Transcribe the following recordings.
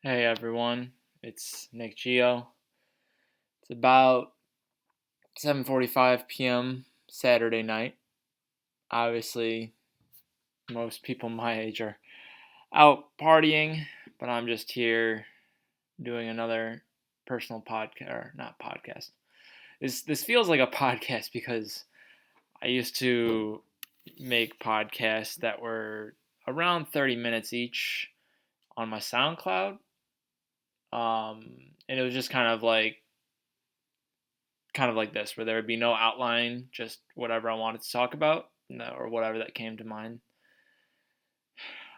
Hey everyone, it's Nick Geo. It's about 7:45 p.m. Saturday night. Obviously, most people my age are out partying, but I'm just here doing another personal podcast or not podcast. This feels like a podcast because I used to make podcasts that were around 30 minutes each on my SoundCloud. And it was just kind of like this, where there would be no outline, just whatever I wanted to talk about, or whatever that came to mind.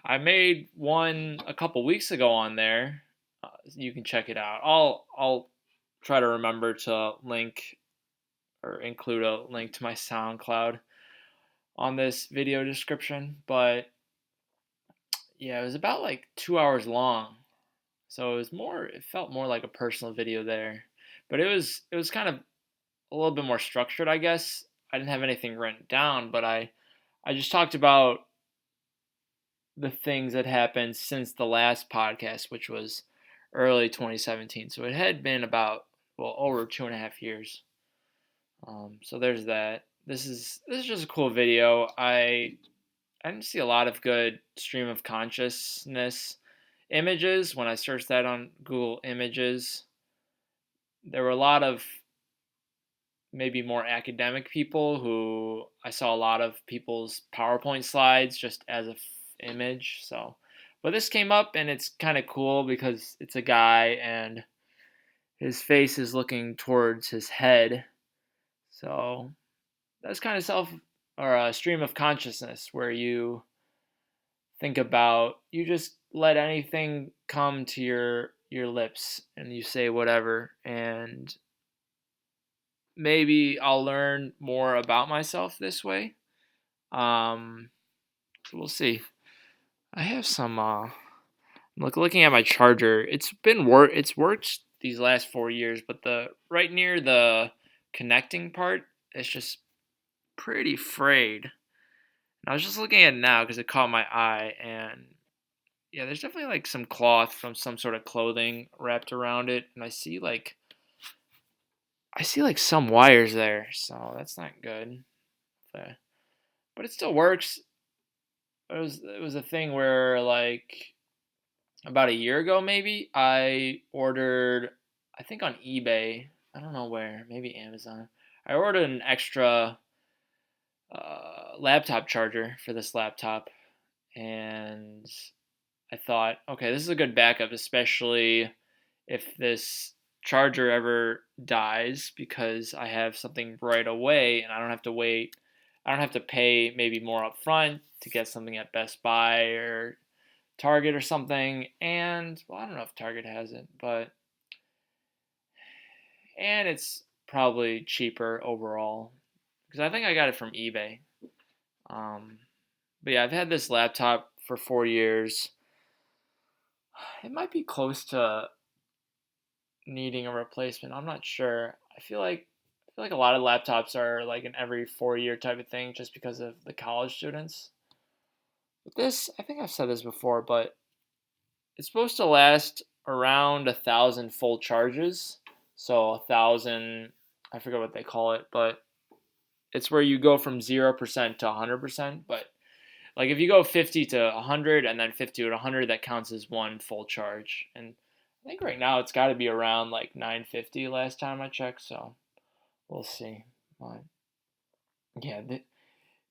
I made one a couple weeks ago on there. You can check it out. I'll try to remember to link or include a link to my SoundCloud on this video description. But yeah, it was about like 2 hours long, so it felt more like a personal video there. But it was kind of a little bit more structured, I guess. I didn't have anything written down, but I just talked about the things that happened since the last podcast, which was early 2017. So it had been about, well, over 2.5 years. So there's that. This is just a cool video. I didn't see a lot of good stream of consciousness images when I searched that on Google Images. There were a lot of maybe more academic people who I saw a lot of people's PowerPoint slides just as a image. So, but this came up and it's kind of cool because it's a guy and his face is looking towards his head. So that's kind of self or a stream of consciousness where you just let anything come to your lips and you say whatever, and maybe I'll learn more about myself this way. Um, so we'll see. I have some. Looking at my charger. It's worked these last 4 years, but the right near the connecting part, it's just pretty frayed. And I was just looking at it now because it caught my eye, and yeah, there's definitely like some cloth from some sort of clothing wrapped around it, and I see like some wires there, so that's not good. But it still works. It was a thing where like about a year ago maybe I ordered, I think on eBay, I don't know where, maybe Amazon. I ordered an extra laptop charger for this laptop, and I thought, okay, this is a good backup, especially if this charger ever dies, because I have something right away and I don't have to wait. I don't have to pay maybe more up front to get something at Best Buy or Target or something. And well, I don't know if Target has it, but and it's probably cheaper overall because I think I got it from eBay. Um, but yeah, I've had this laptop for 4 years. It might be close to needing a replacement. I'm not sure. I feel like a lot of laptops are like an every 4 year type of thing just because of the college students. But this, I think I've said this before, but it's supposed to last around 1,000 full charges. So 1,000, I forget what they call it, but it's where you go from 0% to 100%. But like if you go 50 to 100 and then 50 to 100, that counts as one full charge. And I think right now it's got to be around like 950 last time I checked. So we'll see. But yeah,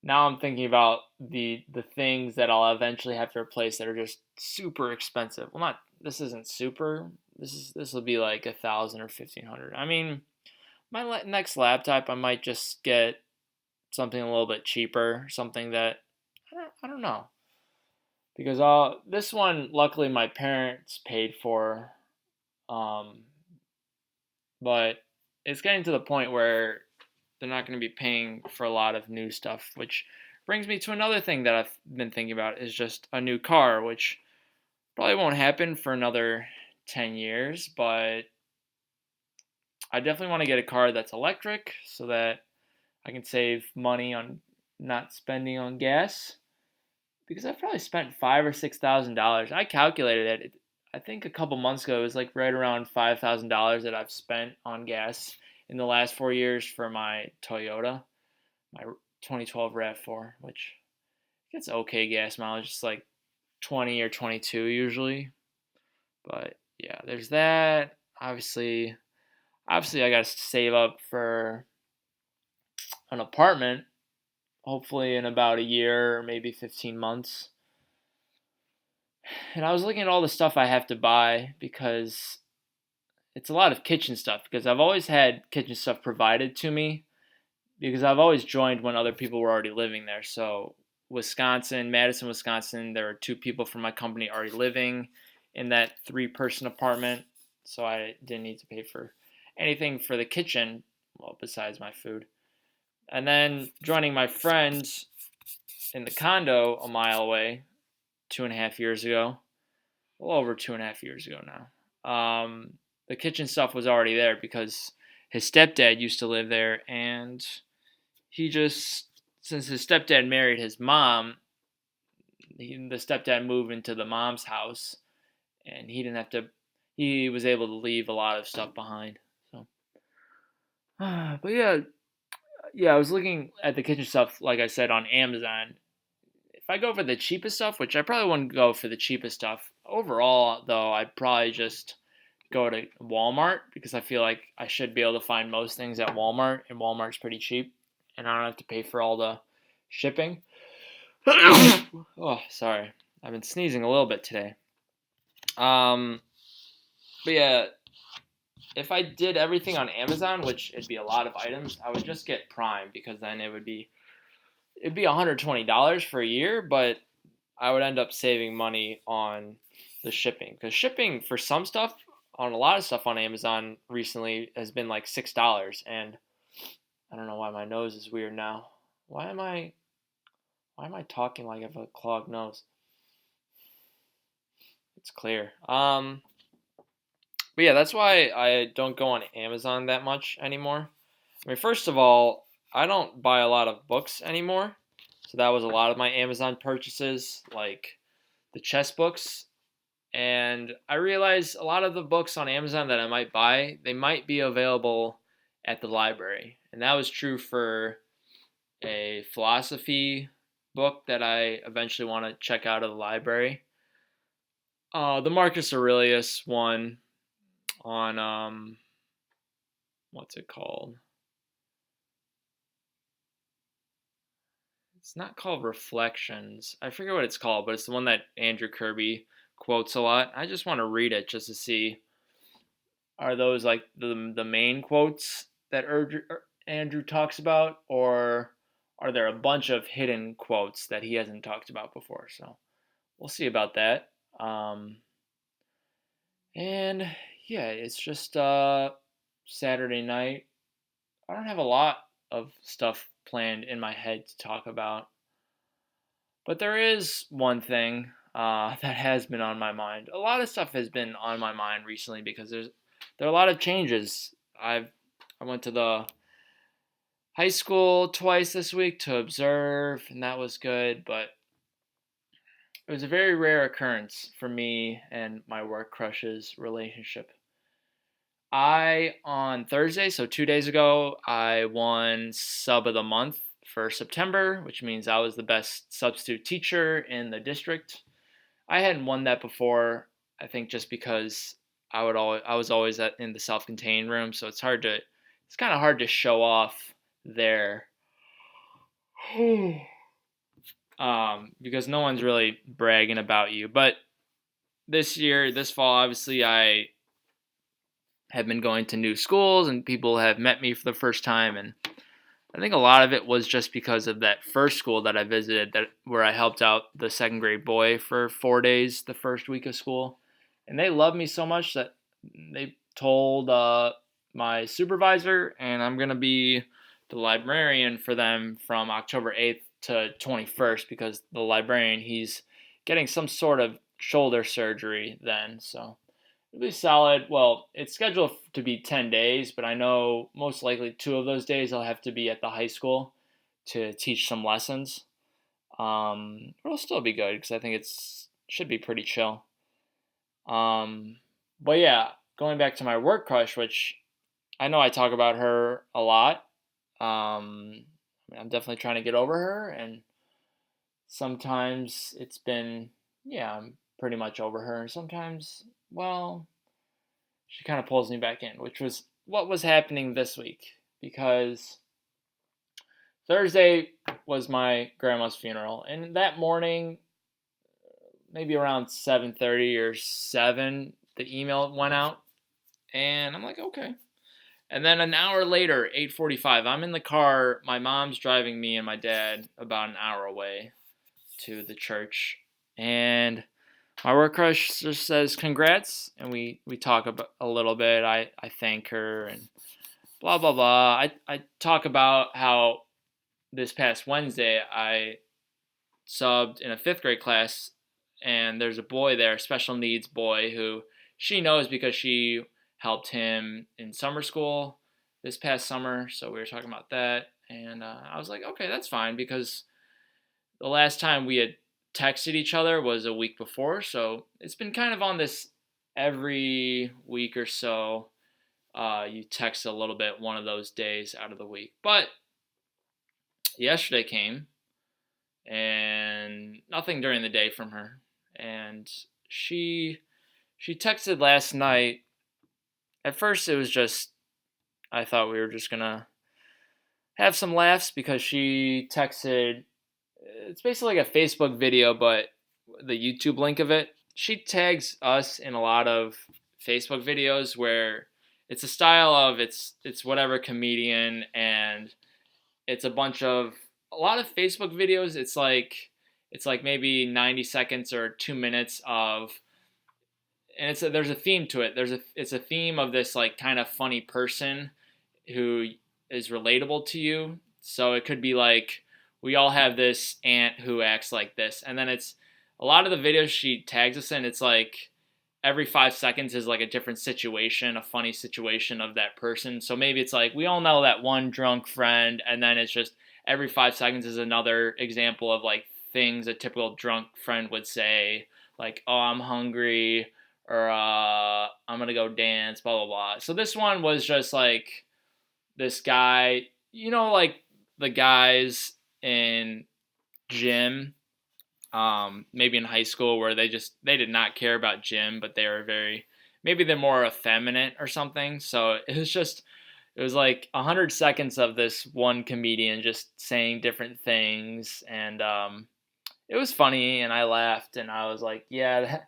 now I'm thinking about the things that I'll eventually have to replace that are just super expensive. Well, not this isn't super. This will be like 1,000 or 1,500. I mean, my next laptop, I might just get something a little bit cheaper, something that I don't know, because this one luckily my parents paid for, um, but it's getting to the point where they're not going to be paying for a lot of new stuff, which brings me to another thing that I've been thinking about is just a new car, which probably won't happen for another 10 years, but I definitely want to get a car that's electric so that I can save money on not spending on gas, because I've probably spent $5,000 or $6,000. I calculated it. I think a couple months ago, it was like right around $5,000 that I've spent on gas in the last 4 years for my Toyota, my 2012 RAV4, which gets okay gas mileage. It's like 20 or 22 usually. But yeah, there's that. Obviously, I got to save up for an apartment. Hopefully, in about a year or maybe 15 months. And I was looking at all the stuff I have to buy because it's a lot of kitchen stuff. Because I've always had kitchen stuff provided to me because I've always joined when other people were already living there. So, Madison, Wisconsin, there were two people from my company already living in that 3-person apartment. So, I didn't need to pay for anything for the kitchen, well, besides my food. And then joining my friends in the condo a mile away 2.5 years ago, a little over 2.5 years ago now. The kitchen stuff was already there because his stepdad used to live there, and he just, since his stepdad married his mom, the stepdad moved into the mom's house, and he didn't have to. He was able to leave a lot of stuff behind. So, but yeah, I was looking at the kitchen stuff, like I said, on Amazon. If I go for the cheapest stuff, which I probably wouldn't go for the cheapest stuff overall, though, I'd probably just go to Walmart because I feel like I should be able to find most things at Walmart, and Walmart's pretty cheap, and I don't have to pay for all the shipping. Oh, sorry, I've been sneezing a little bit today. Um, but yeah, if I did everything on Amazon, which it'd be a lot of items, I would just get Prime because then it'd be $120 for a year, but I would end up saving money on the shipping because shipping for some stuff on a lot of stuff on Amazon recently has been like $6, and I don't know why my nose is weird now. Why am I talking like I have a clogged nose? It's clear. But yeah, that's why I don't go on Amazon that much anymore. I mean, first of all, I don't buy a lot of books anymore. So that was a lot of my Amazon purchases, like the chess books. And I realized a lot of the books on Amazon that I might buy, they might be available at the library. And that was true for a philosophy book that I eventually want to check out of the library. The Marcus Aurelius one on what's it called? It's not called Reflections. I forget what it's called, but it's the one that Andrew Kirby quotes a lot. I just want to read it just to see, are those like the main quotes that Andrew talks about, or are there a bunch of hidden quotes that he hasn't talked about before? So we'll see about that. And yeah, it's just Saturday night. I don't have a lot of stuff planned in my head to talk about, but there is one thing that has been on my mind. A lot of stuff has been on my mind recently because there are a lot of changes. I went to the high school twice this week to observe, and that was good, but it was a very rare occurrence for me and my work crush's relationship. On Thursday, so 2 days ago, I won Sub of the Month for September, which means I was the best substitute teacher in the district. I hadn't won that before, I think just because I was always in the self-contained room, so it's kind of hard to show off there. Because no one's really bragging about you. But this fall, obviously, I have been going to new schools and people have met me for the first time, and I think a lot of it was just because of that first school that I visited, where I helped out the second grade boy for 4 days the first week of school, and they loved me so much that they told my supervisor, and I'm gonna be the librarian for them from October 8th to 21st because the librarian, he's getting some sort of shoulder surgery then, so it'll be solid. Well, it's scheduled to be 10 days, but I know most likely 2 of those days I'll have to be at the high school to teach some lessons. It'll still be good because I think should be pretty chill. Um, but yeah, going back to my work crush, which I know I talk about her a lot. I'm definitely trying to get over her, and sometimes it's been, yeah, I'm pretty much over her, and sometimes, well, she kind of pulls me back in, which was what was happening this week because Thursday was my grandma's funeral, and that morning, maybe around 7:30 or 7, the email went out, and I'm like, okay. And then an hour later, 8:45, I'm in the car. My mom's driving me and my dad about an hour away to the church, and my work crush just says congrats, and we talk about a little bit. I thank her and blah blah blah. I talk about how this past Wednesday I subbed in a fifth grade class, and there's a boy there, a special needs boy, who she knows because she helped him in summer school this past summer. So we were talking about that, and I was like, okay, that's fine because the last time we had texted each other was a week before. So it's been kind of on this every week or so. You text a little bit one of those days out of the week. But yesterday came and nothing during the day from her. And she she texted last night. At first it was just I thought we were just gonna have some laughs because she texted, it's basically like a Facebook video, but the YouTube link of it. She tags us in a lot of Facebook videos where it's a style of it's whatever comedian, and it's a lot of Facebook videos. It's like maybe 90 seconds or 2 minutes of, and there's a theme to it. It's a theme of this like kind of funny person who is relatable to you. So it could be like we all have this aunt who acts like this, and then it's a lot of the videos she tags us in. It's like every 5 seconds is like a different situation, a funny situation of that person. So maybe it's like we all know that one drunk friend, and then it's just every 5 seconds is another example of like things a typical drunk friend would say, like, "Oh, I'm hungry," or "I'm gonna go dance," blah blah blah. So this one was just like this guy, like the guys in gym, maybe in high school where they did not care about gym, but they were maybe they're more effeminate or something. So it was like 100 seconds of this one comedian just saying different things, and it was funny, and I laughed, and I was like, yeah,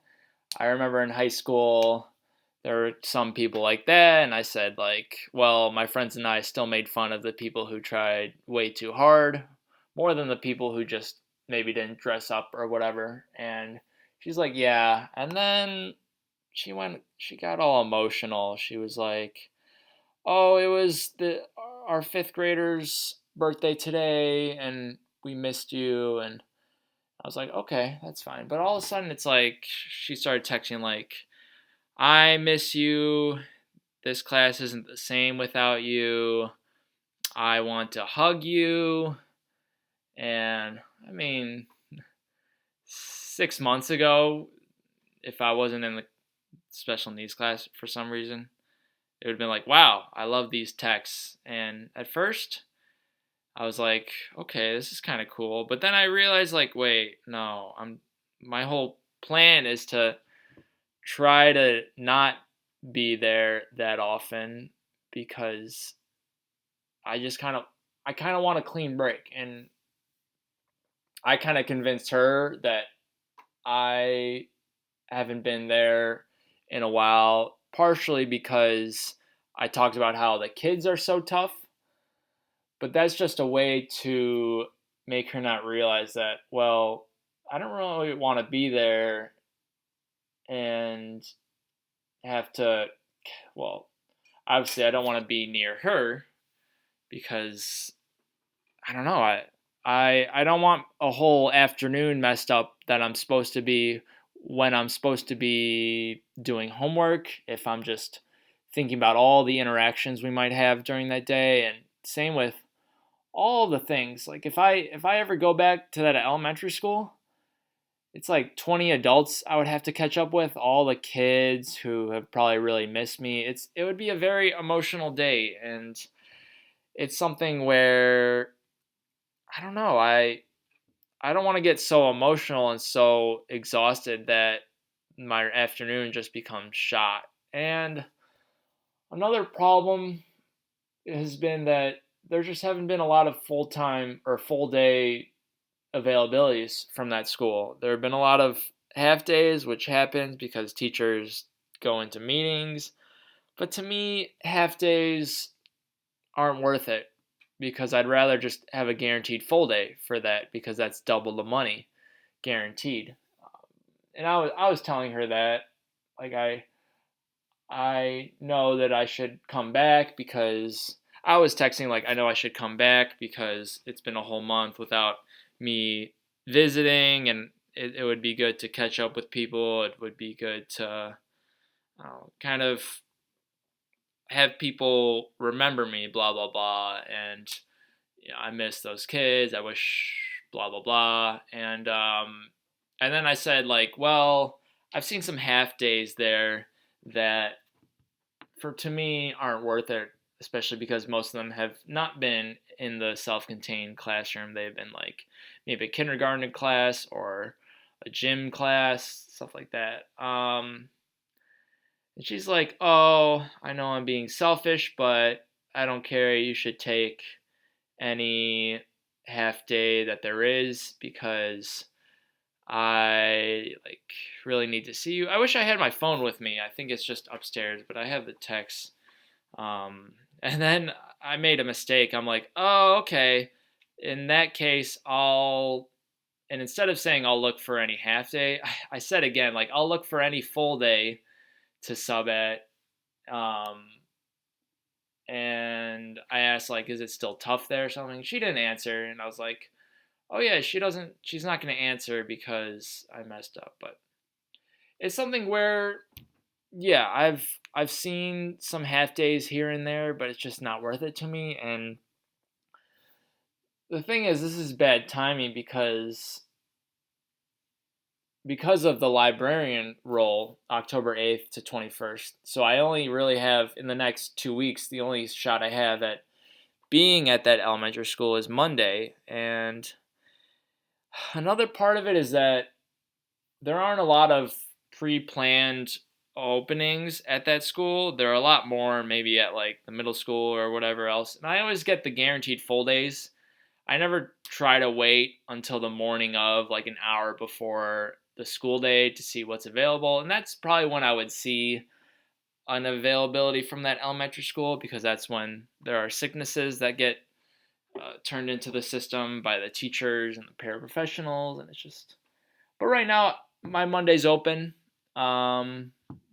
I remember in high school there were some people like that, and I said like, well, my friends and I still made fun of the people who tried way too hard more than the people who just maybe didn't dress up or whatever. And she's like, yeah. And then she got all emotional. She was like, oh, it was our fifth grader's birthday today, and we missed you. And I was like, okay, that's fine. But all of a sudden it's like she started texting like, I miss you. This class isn't the same without you. I want to hug you. And I mean, 6 months ago, if I wasn't in the special needs class for some reason, it would have been like, wow, I love these texts. And at first, I was like, okay, this is kind of cool. But then I realized, like, wait, no, my whole plan is to try to not be there that often because I just kind of want a clean break, and I kind of convinced her that I haven't been there in a while, partially because I talked about how the kids are so tough, but that's just a way to make her not realize that, well, I don't really want to be there and have to, well, obviously I don't want to be near her because I don't know, I don't want a whole afternoon messed up that I'm supposed to be when I'm supposed to be doing homework, if I'm just thinking about all the interactions we might have during that day. And same with all the things. Like if I ever go back to that elementary school, it's like 20 adults I would have to catch up with, all the kids who have probably really missed me. It would be a very emotional day, and it's something where I don't know, I don't want to get so emotional and so exhausted that my afternoon just becomes shot. And another problem has been that there just haven't been a lot of full time or full day availabilities from that school. There have been a lot of half days, which happens because teachers go into meetings. But to me, half days aren't worth it because I'd rather just have a guaranteed full day for that because that's double the money guaranteed. And I was telling her that like I know that I should come back because I was texting like I know I should come back because it's been a whole month without me visiting, and it would be good to catch up with people. It would be good to kind of have people remember me, blah blah blah, and I miss those kids. I wish blah blah blah, and then I said like, well, I've seen some half days there that for to me aren't worth it, especially because most of them have not been in the self-contained classroom. They've been like maybe a kindergarten class or a gym class, stuff like that. And she's like, "Oh, I know I'm being selfish, but I don't care. You should take any half day that there is because I like really need to see you." I wish I had my phone with me. I think it's just upstairs, but I have the text. And then I made a mistake. I'm like, "Oh, okay. In that case, I'll." And instead of saying I'll look for any half day, I said again like I'll look for any full day to sub at. Um, and I asked like, "Is it still tough there or something?" She didn't answer, and I was like, "Oh yeah, she's not going to answer because I messed up." But it's something where yeah, I've seen some half days here and there, but it's just not worth it to me. And the thing is, this is bad timing because of the librarian role, October 8th to 21st. So I only really have in the next 2 weeks, the only shot I have at being at that elementary school is Monday. And another part of it is that there aren't a lot of pre-planned openings at that school. There are a lot more maybe at like the middle school or whatever else. And I always get the guaranteed full days. I never try to wait until the morning of like an hour before the school day to see what's available. And that's probably when I would see an availability from that elementary school because that's when there are sicknesses that get turned into the system by the teachers and the paraprofessionals. And it's just but right now, my Monday's open.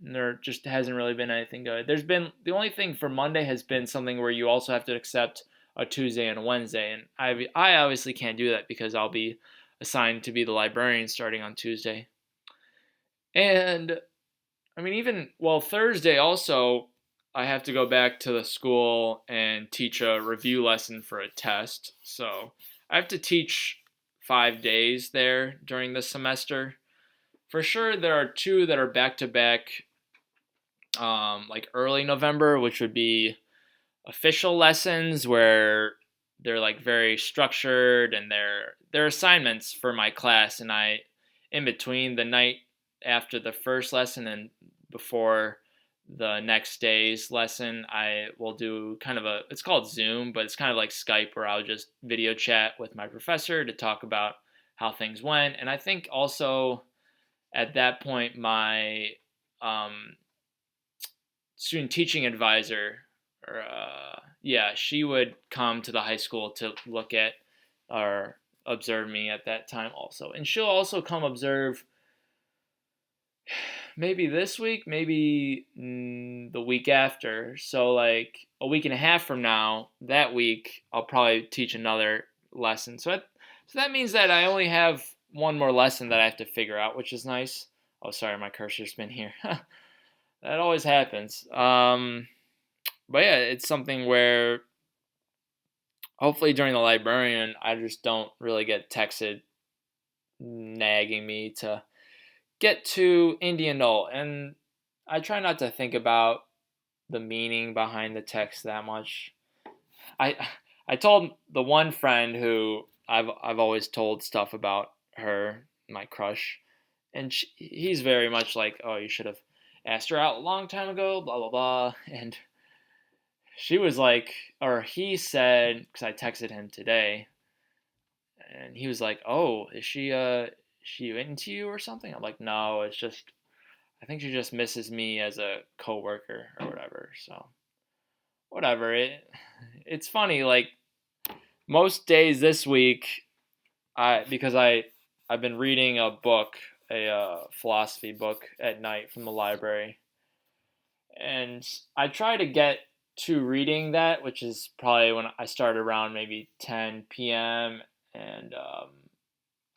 There just hasn't really been anything good. There's been the only thing for Monday has been something where you also have to accept a Tuesday and a Wednesday, and I obviously can't do that because I'll be assigned to be the librarian starting on Tuesday. And I mean, even well, Thursday also, I have to go back to the school and teach a review lesson for a test. So I have to teach 5 days there during the semester. For sure, there are two that are back to back, like early November, which would be official lessons where they're like very structured and they're assignments for my class, and I in between the night after the first lesson and before the next day's lesson, I will do kind of it's called Zoom, but it's kind of like Skype where I'll just video chat with my professor to talk about how things went. And I think also at that point, my um, student teaching advisor, or yeah, she would come to the high school to look at or observe me at that time also, and she'll also come observe maybe this week, maybe the week after. So like a week and a half from now, that week I'll probably teach another lesson. So that means that I only have one more lesson that I have to figure out, which is nice. Oh, sorry, my cursor's been here. That always happens. But yeah, it's something where hopefully during the librarian, I just don't really get texted nagging me to get to Indian Knoll, and I try not to think about the meaning behind the text that much. I I told the one friend who I've always told stuff about her, my crush, and he's very much like, oh, you should have asked her out a long time ago, blah blah blah, and she was like, or he said, because I texted him today, and he was like, oh, is she into you or something? I'm like, no, it's just I think she just misses me as a coworker or whatever. So whatever. It's funny. Like most days this week, I've been reading a book, a philosophy book at night from the library, and I try to get to reading that, which is probably when I start around maybe 10 p.m. and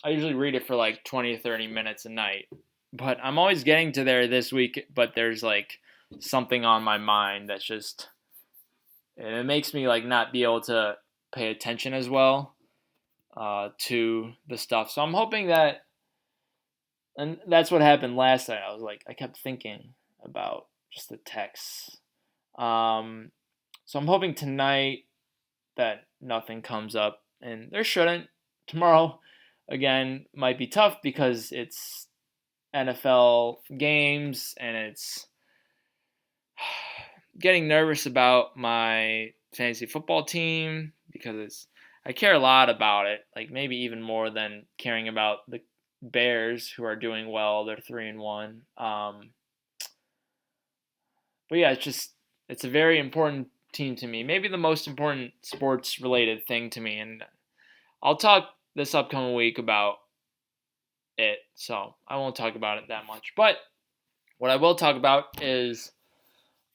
I usually read it for like 20 or 30 minutes a night. But I'm always getting to there this week, but there's like something on my mind that's just and it makes me like not be able to pay attention as well to the stuff. So I'm hoping that, and that's what happened last night. I was like, I kept thinking about just the texts. Um, so I'm hoping tonight that nothing comes up, and there shouldn't. Tomorrow, again, might be tough because it's NFL games and it's getting nervous about my fantasy football team because I care a lot about it, like maybe even more than caring about the Bears who are doing well. They're 3-1. But yeah, it's a very important team to me. Maybe the most important sports related thing to me, and I'll talk this upcoming week about it. So I won't talk about it that much. But what I will talk about is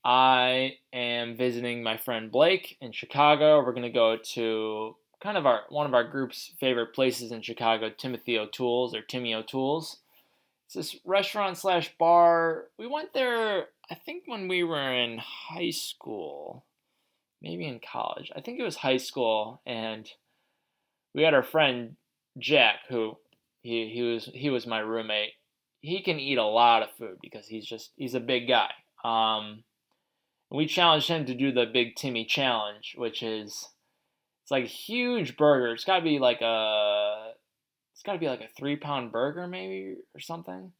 I am visiting my friend Blake in Chicago. We're gonna go to kind of our one of our group's favorite places in Chicago, Timothy O'Toole's or Timmy O'Toole's. It's this restaurant slash bar. We went there, I think, when we were in high school, maybe in college. I think it was high school, and we had our friend Jack, who he was my roommate. He can eat a lot of food because he's a big guy. We challenged him to do the Big Timmy challenge, which is it's like a huge burger. It's got to be like a 3 pound burger maybe or something.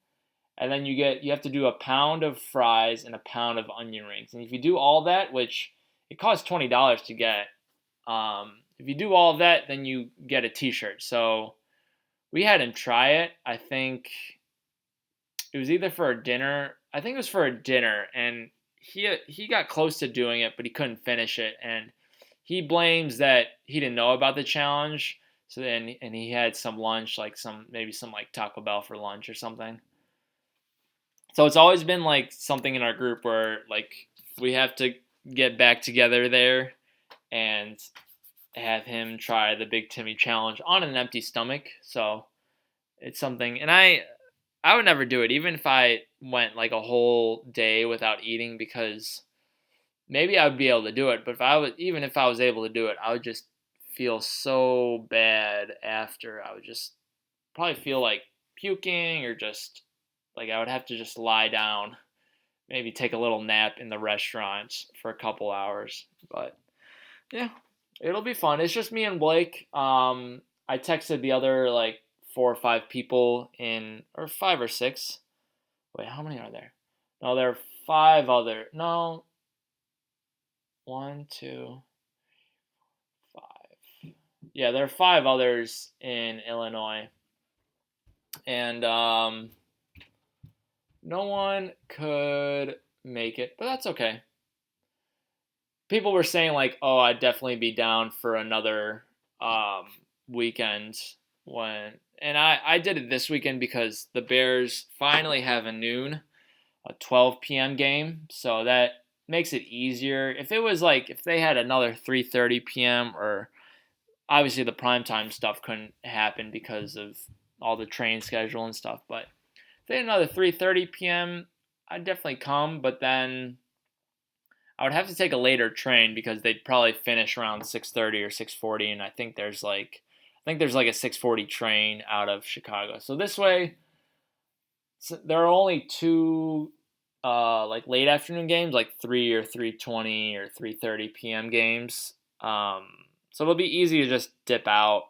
And then you have to do a pound of fries and a pound of onion rings. And if you do all that, which it costs $20 to get, if you do all of that, then you get a T-shirt. So we had him try it. I think it was either for a dinner. I think it was for a dinner, and he got close to doing it, but he couldn't finish it, and he blames that he didn't know about the challenge. So then, and he had some lunch, like maybe some like Taco Bell for lunch or something. So it's always been like something in our group where like we have to get back together there and have him try the Big Timmy challenge on an empty stomach. So it's something, and I would never do it, even if I went like a whole day without eating, because maybe I would be able to do it. But even if I was able to do it, I would just feel so bad after. I would just probably feel like puking or just like I would have to just lie down, maybe take a little nap in the restaurant for a couple hours. But yeah, it'll be fun. It's just me and Blake. I texted the other like 4 or 5 people or 5 or 6. Wait, how many are there? No, there are 5 other. No, one, two, 5. Yeah, there are 5 others in Illinois, and no one could make it, but that's okay. People were saying like, "Oh, I'd definitely be down for another um, weekend when." And I did it this weekend because the Bears finally have a 12 p.m. game, so that makes it easier. If it was like if they had another 3:30 p.m. or obviously the primetime stuff couldn't happen because of all the train schedule and stuff, but if they had another 3:30 p.m., I'd definitely come, but then I would have to take a later train because they'd probably finish around 6:30 or 6:40, and I think think there's like a 6:40 train out of Chicago. So this way, there are only two like late afternoon games, like 3 or 3:20 or 3:30 p.m. games. So it'll be easy to just dip out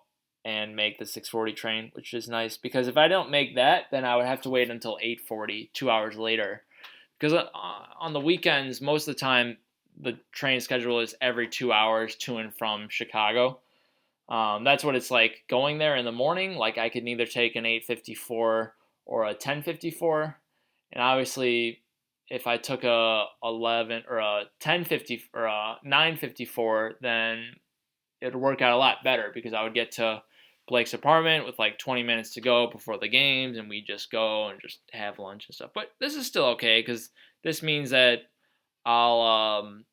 and make the 6:40 train, which is nice because if I don't make that, then I would have to wait until 8:40, 2 hours later. Because on the weekends, most of the time, the train schedule is every 2 hours to and from Chicago. That's what it's like going there in the morning. Like I could either take an 8:54 or a 10:54, and obviously, if I took a 11 or a 10:50 or a 9:54, then it would work out a lot better because I would get to Blake's apartment with like 20 minutes to go before the games, and we just go and just have lunch and stuff. But this is still okay because this means that I'll um,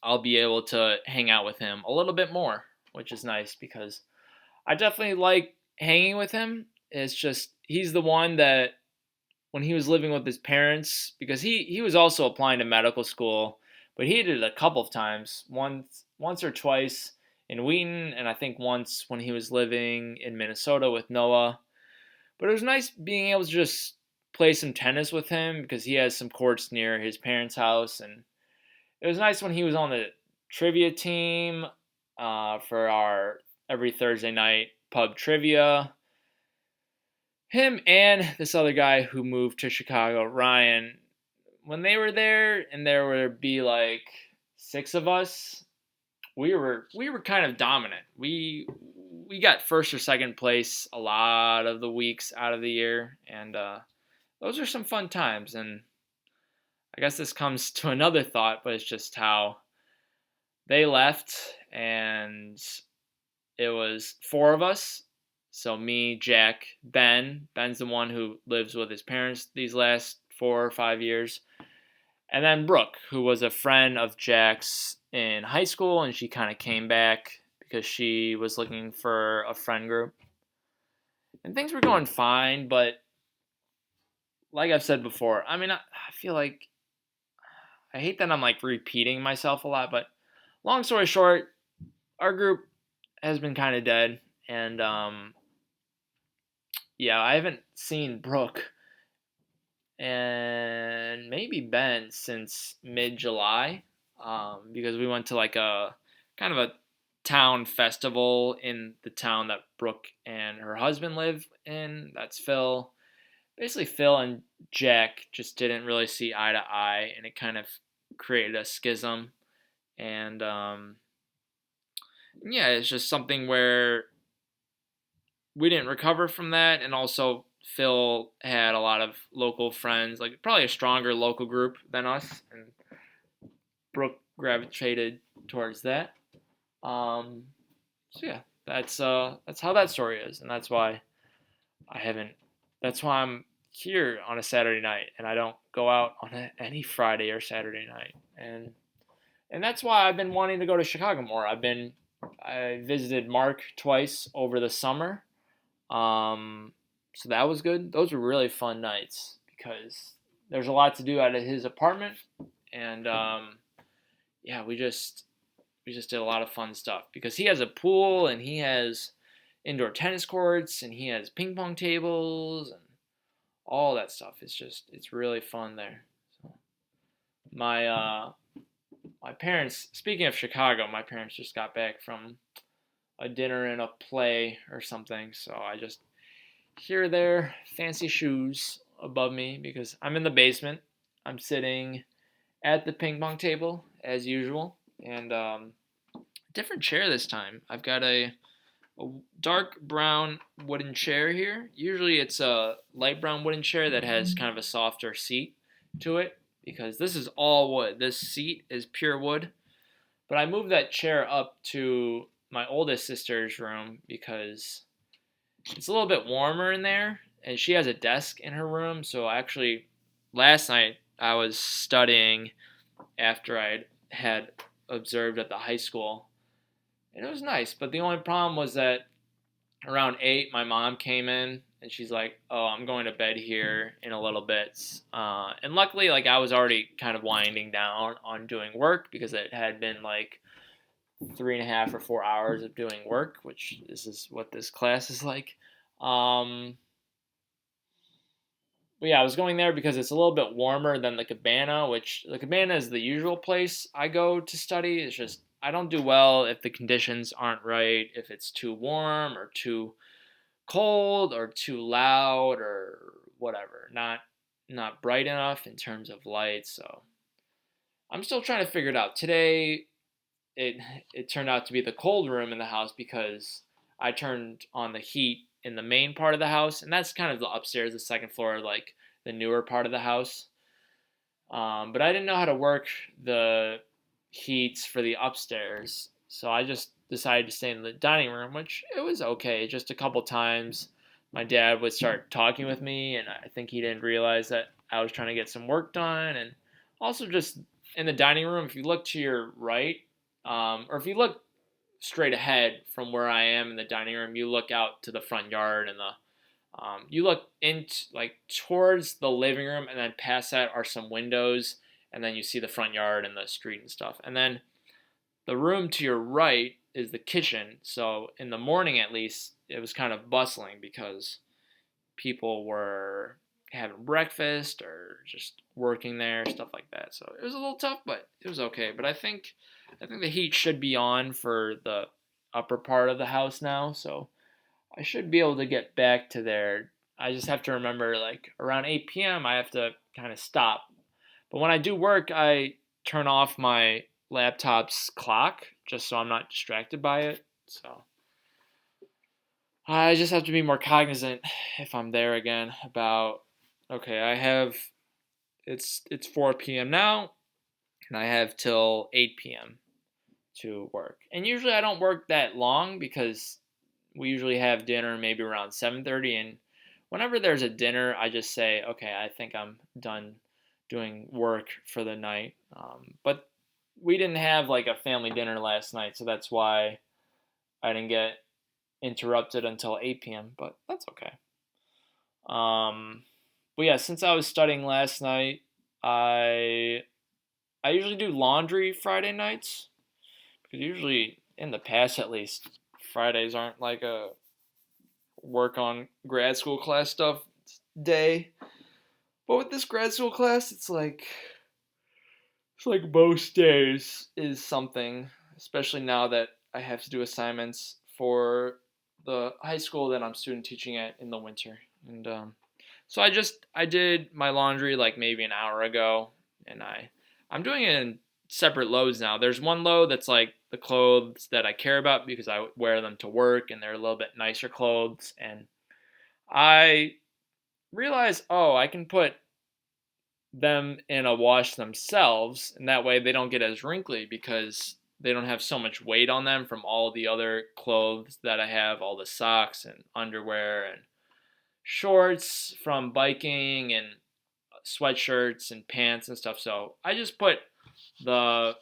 I'll be able to hang out with him a little bit more, which is nice because I definitely like hanging with him. It's just he's the one that when he was living with his parents, because he was also applying to medical school, but he did it a couple of times, once or twice in Wheaton, and I think once when he was living in Minnesota with Noah. But it was nice being able to just play some tennis with him because he has some courts near his parents' house, and it was nice when he was on the trivia team for our every Thursday night pub trivia. Him and this other guy who moved to Chicago, Ryan, when they were there and there would be like six of us, we were kind of dominant. We got first or second place a lot of the weeks out of the year, and those are some fun times. And I guess this comes to another thought, but it's just how they left, and it was four of us. So me, Jack, Ben. Ben's the one who lives with his parents these last 4 or 5 years. And then Brooke, who was a friend of Jack's in high school, and she kind of came back because she was looking for a friend group. And things were going fine, but like I've said before, I mean, I feel like I hate that I'm like repeating myself a lot, but long story short, our group has been kind of dead, and yeah, I haven't seen Brooke and maybe Ben since mid July, because we went to like a kind of a town festival in the town that Brooke and her husband live in. That's Phil. Basically, Phil and Jack just didn't really see eye to eye, and it kind of created a schism. And yeah, it's just something where we didn't recover from that, and also Phil had a lot of local friends, like probably a stronger local group than us, and Brooke gravitated towards that. Um, so yeah, that's how that story is, and that's why I haven't. That's why I'm here on a Saturday night, and I don't go out on any Friday or Saturday night, and that's why I've been wanting to go to Chicago more. I visited Mark twice over the summer. So that was good. Those were really fun nights because there's a lot to do out of his apartment, and yeah, we just did a lot of fun stuff because he has a pool and he has indoor tennis courts and he has ping pong tables and all that stuff. It's really fun there. So my my parents, speaking of Chicago, my parents just got back from a dinner and a play or something, so I just hear their fancy shoes above me because I'm in the basement. I'm sitting at the ping pong table as usual, and different chair this time. I've got a dark brown wooden chair here. Usually it's a light brown wooden chair that has kind of a softer seat to it because this is all wood. This seat is pure wood. But I moved that chair up to my oldest sister's room because it's a little bit warmer in there, and she has a desk in her room. So actually, last night I was studying after I had observed at the high school, and it was nice. But the only problem was that around 8, my mom came in, and she's like, "Oh, I'm going to bed here in a little bit." And luckily, like I was already kind of winding down on doing work because it had been like 3.5 or 4 hours of doing work, which this is what this class is like. Um, but yeah, I was going there because it's a little bit warmer than the cabana, which the cabana is the usual place I go to study. It's just I don't do well if the conditions aren't right, if it's too warm or too cold or too loud or whatever. Not bright enough in terms of light, so I'm still trying to figure it out. Today it it turned out to be the cold room in the house because I turned on the heat in the main part of the house, and that's kind of the upstairs, the second floor, like the newer part of the house. But I didn't know how to work the heats for the upstairs, so I just decided to stay in the dining room, which it was okay. Just a couple times, my dad would start talking with me, and I think he didn't realize that I was trying to get some work done. And also, just in the dining room, if you look to your right, or if you look straight ahead from where I am in the dining room, you look out to the front yard and the you look into like towards the living room, and then past that are some windows, and then you see the front yard and the street and stuff. And then the room to your right is the kitchen. So in the morning, at least, it was kind of bustling because people were having breakfast or just working there, stuff like that. So it was a little tough, but it was okay. But I think the heat should be on for the upper part of the house now, so I should be able to get back to there. I just have to remember, like, around 8 p.m., I have to kind of stop. But when I do work, I turn off my laptop's clock just so I'm not distracted by it. So I just have to be more cognizant if I'm there again about, okay, it's 4 p.m. now, and I have till 8 p.m. to work. And usually I don't work that long because we usually have dinner maybe around 7:30, and whenever there's a dinner, I just say, okay, I think I'm done doing work for the night. But we didn't have like a family dinner last night, so that's why I didn't get interrupted until 8 p.m. But that's okay. Um, but yeah, since I was studying last night, I I usually do laundry Friday nights because usually in the past at least Fridays aren't like a work on grad school class stuff day. But with this grad school class, it's like most days is something, especially now that I have to do assignments for the high school that I'm student teaching at in the winter. And so I did my laundry like maybe an hour ago, and I'm doing it in separate loads now. There's one load that's like the clothes that I care about because I wear them to work, and they're a little bit nicer clothes. And I realized, oh, I can put them in a wash themselves, and that way they don't get as wrinkly because they don't have so much weight on them from all the other clothes that I have, all the socks and underwear and shorts from biking and sweatshirts and pants and stuff. So I just put the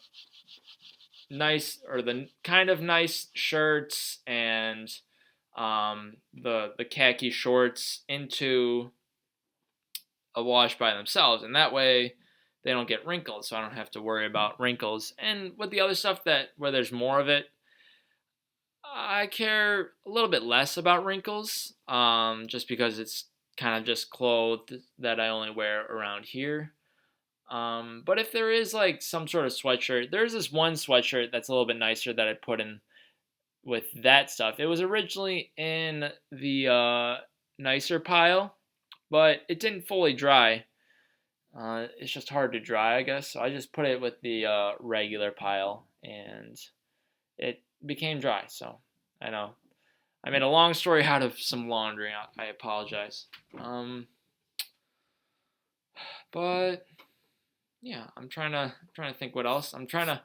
the kind of nice shirts and the khaki shorts into a wash by themselves, and that way they don't get wrinkled, so I don't have to worry about wrinkles. And with the other stuff that where there's more of it, I care a little bit less about wrinkles, just because it's kind of just clothes that I only wear around here. But if there is like some sort of sweatshirt, there's this one sweatshirt that's a little bit nicer that I put in with that stuff. It was originally in the nicer pile, but it didn't fully dry. It's just hard to dry, I guess. So I just put it with the regular pile, and it became dry. So I know I made a long story out of some laundry. I apologize. But yeah, I'm trying to think what else. I'm trying to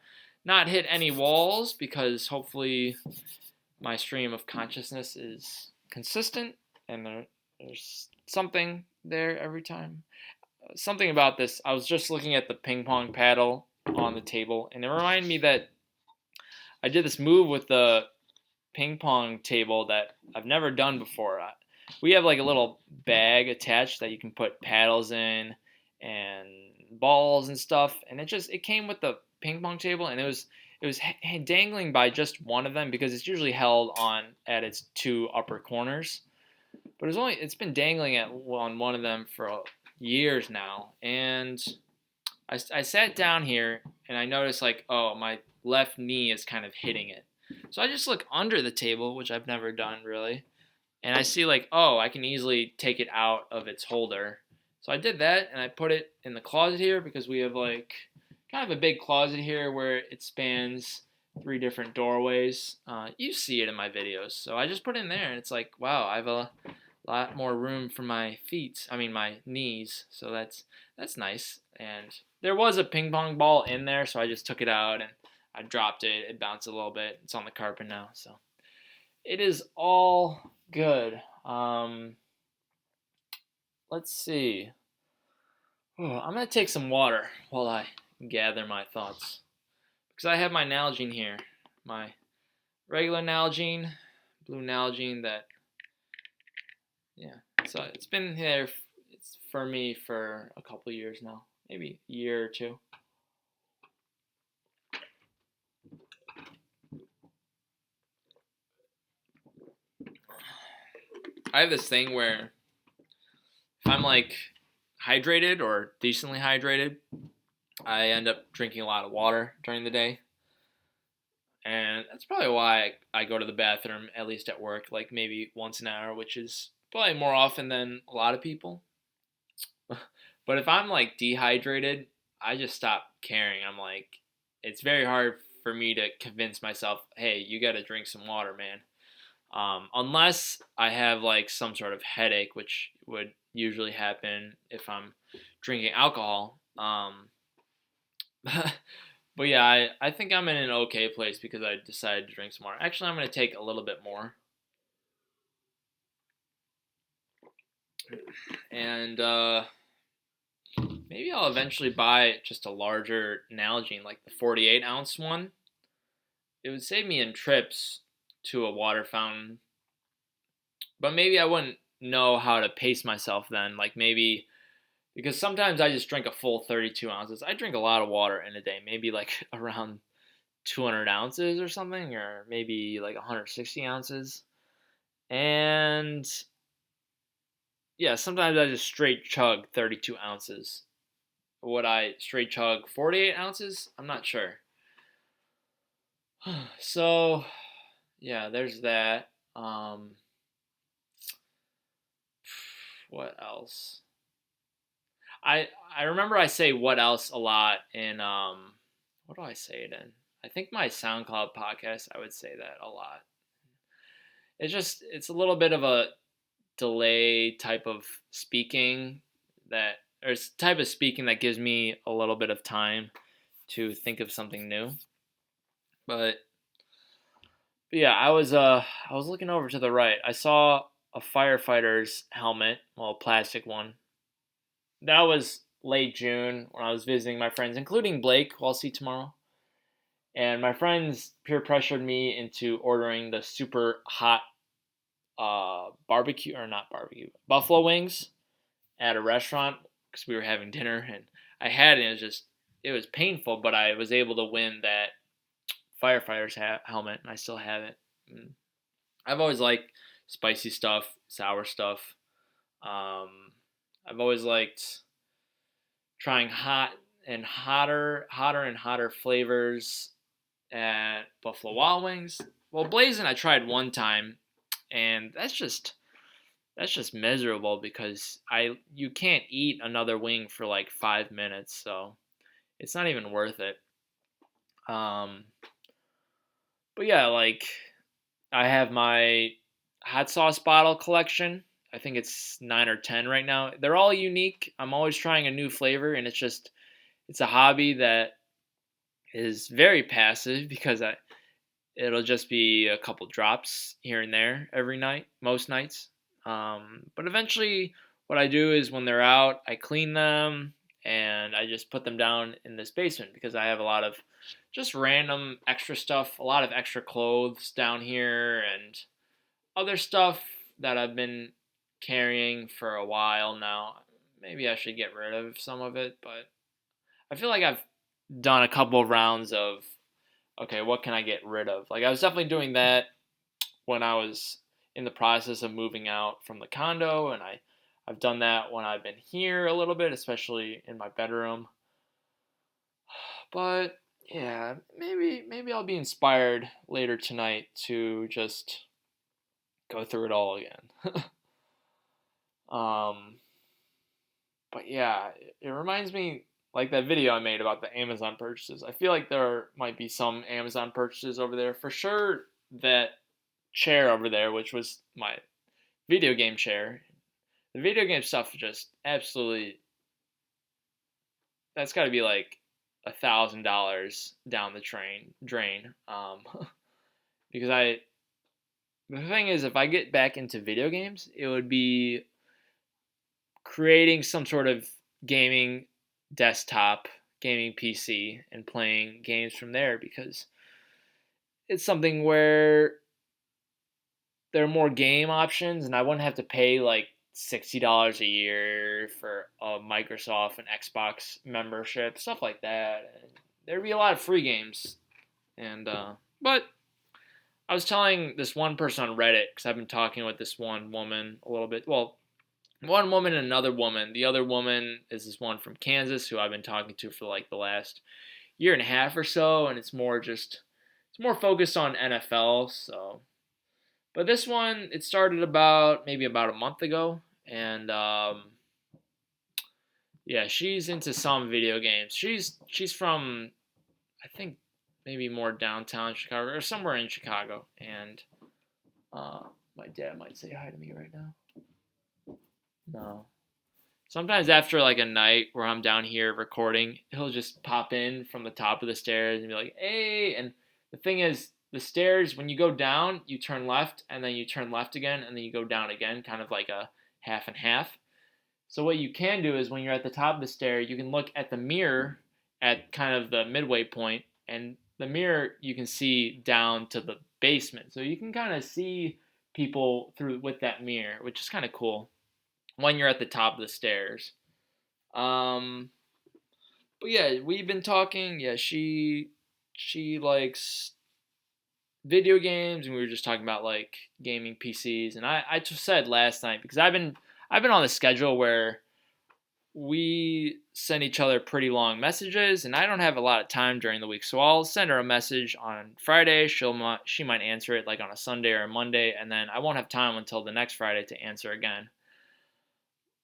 not hit any walls because hopefully my stream of consciousness is consistent and there's something there every time. Something about this. I was just looking at the ping pong paddle on the table, and it reminded me that I did this move with the ping pong table that I've never done before. We have like a little bag attached that you can put paddles in and balls and stuff, and it came with the ping pong table, and it was dangling by just one of them because it's usually held on at its two upper corners. But it's been dangling on one of them for years now, and I sat down here and I noticed like, oh, my left knee is kind of hitting it. So I just look under the table, which I've never done really, and I see like, oh, I can easily take it out of its holder. So I did that and I put it in the closet here because we have like kind of a big closet here where it spans three different doorways. You see it in my videos. So I just put it in there and it's like, wow, I have a lot more room for my feet. I mean my knees. So that's nice. And there was a ping pong ball in there, so I just took it out and I dropped it. It bounced a little bit. It's on the carpet now. So it is all good. Let's see. Oh, I'm gonna take some water while I gather my thoughts because I have my Nalgene here, my regular Nalgene, blue Nalgene. That yeah, so it's been here. It's for me for a couple years now, maybe a year or two. I have this thing where if I'm like hydrated or decently hydrated, I end up drinking a lot of water during the day. And that's probably why I go to the bathroom, at least at work, like maybe once an hour, which is probably more often than a lot of people. But if I'm like dehydrated, I just stop caring. I'm like, it's very hard for me to convince myself, hey, you got to drink some water, man. Unless I have like some sort of headache, which would usually happen if I'm drinking alcohol. But yeah, I think I'm in an okay place because I decided to drink some more. Actually, I'm going to take a little bit more. And maybe I'll eventually buy just a larger Nalgene, like the 48-ounce one. It would save me in trips to a water fountain. But maybe I wouldn't know how to pace myself then. Like maybe because sometimes I just drink a full 32 ounces. I drink a lot of water in a day, maybe like around 200 ounces or something, or maybe like 160 ounces. And yeah, sometimes I just straight chug 32 ounces. Would I straight chug 48 ounces? I'm not sure. So, yeah, there's that. What else? I remember I say what else a lot in what do I say it in? I think my SoundCloud podcast I would say that a lot. It's a little bit of a delay type of speaking that or it's type of speaking that gives me a little bit of time to think of something new. But yeah, I was looking over to the right. I saw a firefighter's helmet, well, a plastic one. That was late June when I was visiting my friends, including Blake, who I'll see tomorrow. And my friends peer pressured me into ordering the super hot barbecue or not barbecue buffalo wings at a restaurant because we were having dinner and I had it. And it was painful, but I was able to win that firefighter's helmet and I still have it. And I've always liked spicy stuff, sour stuff. Um, I've always liked trying hotter and hotter flavors at Buffalo Wild Wings. Well, Blazing I tried one time, and that's just miserable because you can't eat another wing for like 5 minutes, so it's not even worth it. Um, but yeah, like I have my hot sauce bottle collection. I think it's 9 or 10 right now. They're all unique. I'm always trying a new flavor, and it's a hobby that is very passive because it'll just be a couple drops here and there every night, most nights. But eventually, what I do is when they're out, I clean them and I just put them down in this basement because I have a lot of just random extra stuff, a lot of extra clothes down here and other stuff that I've been carrying for a while now. Maybe I should get rid of some of it, but I feel like I've done a couple of rounds of okay, what can I get rid of? Like I was definitely doing that when I was in the process of moving out from the condo, and I've done that when I've been here a little bit, especially in my bedroom. But yeah, maybe I'll be inspired later tonight to just go through it all again. um, but yeah, it reminds me like that video I made about the Amazon purchases. I feel like there might be some Amazon purchases over there for sure. That chair over there, which was my video game chair, the video game stuff just absolutely, that's got to be like $1,000 down the drain. Because the thing is, if I get back into video games, it would be creating some sort of gaming desktop, gaming PC, and playing games from there because it's something where there are more game options, and I wouldn't have to pay like $60 a year for a Microsoft and Xbox membership, stuff like that. And there'd be a lot of free games, and but I was telling this one person on Reddit because I've been talking with this one woman a little bit. Well, one woman and another woman. The other woman is this one from Kansas who I've been talking to for like the last year and a half or so, and it's more focused on NFL. So, but this one it started maybe about a month ago, and yeah, she's into some video games. She's from I think maybe more downtown Chicago or somewhere in Chicago, and uh, my dad might say hi to me right now. No. Sometimes after like a night where I'm down here recording, he'll just pop in from the top of the stairs and be like, "Hey!" And the thing is, the stairs when you go down, you turn left and then you turn left again and then you go down again, kind of like a half and half. So what you can do is when you're at the top of the stair, you can look at the mirror at kind of the midway point, and the mirror you can see down to the basement. So you can kind of see people through with that mirror, which is kind of cool when you're at the top of the stairs. Um, but yeah, we've been talking. Yeah, she likes video games, and we were just talking about like gaming PCs. And I just said last night because I've been on the schedule where we send each other pretty long messages, and I don't have a lot of time during the week, so I'll send her a message on Friday. She might answer it like on a Sunday or a Monday, and then I won't have time until the next Friday to answer again.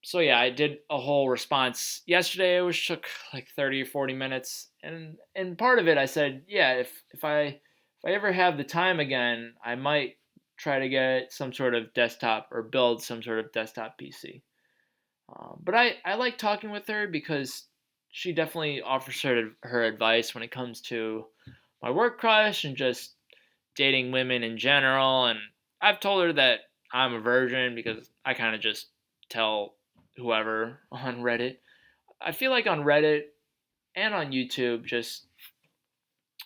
So yeah, I did a whole response yesterday, which took like 30 or 40 minutes, and part of it I said, yeah, if I ever have the time again, I might try to get some sort of desktop or build some sort of desktop PC. But I like talking with her because she definitely offers her advice when it comes to my work crush and just dating women in general. And I've told her that I'm a virgin because I kind of just tell whoever on Reddit. I feel like on Reddit and on YouTube, just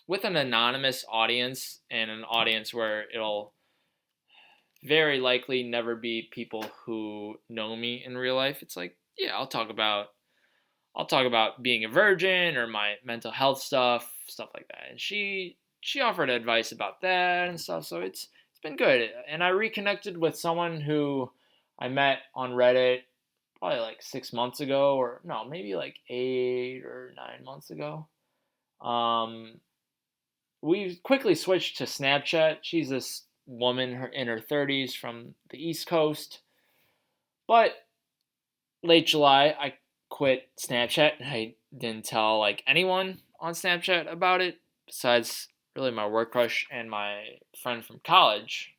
with an anonymous audience and an audience where it'll very likely never be people who know me in real life, it's like, yeah, I'll talk about being a virgin or my mental health stuff like that. And she offered advice about that and stuff, so it's been good. And I reconnected with someone who I met on Reddit probably like 6 months ago, or no, maybe like 8 or 9 months ago. Um, we quickly switched to Snapchat. She's this woman in her 30s from the East Coast, but late July, I quit Snapchat. I didn't tell like anyone on Snapchat about it besides really my work crush and my friend from college.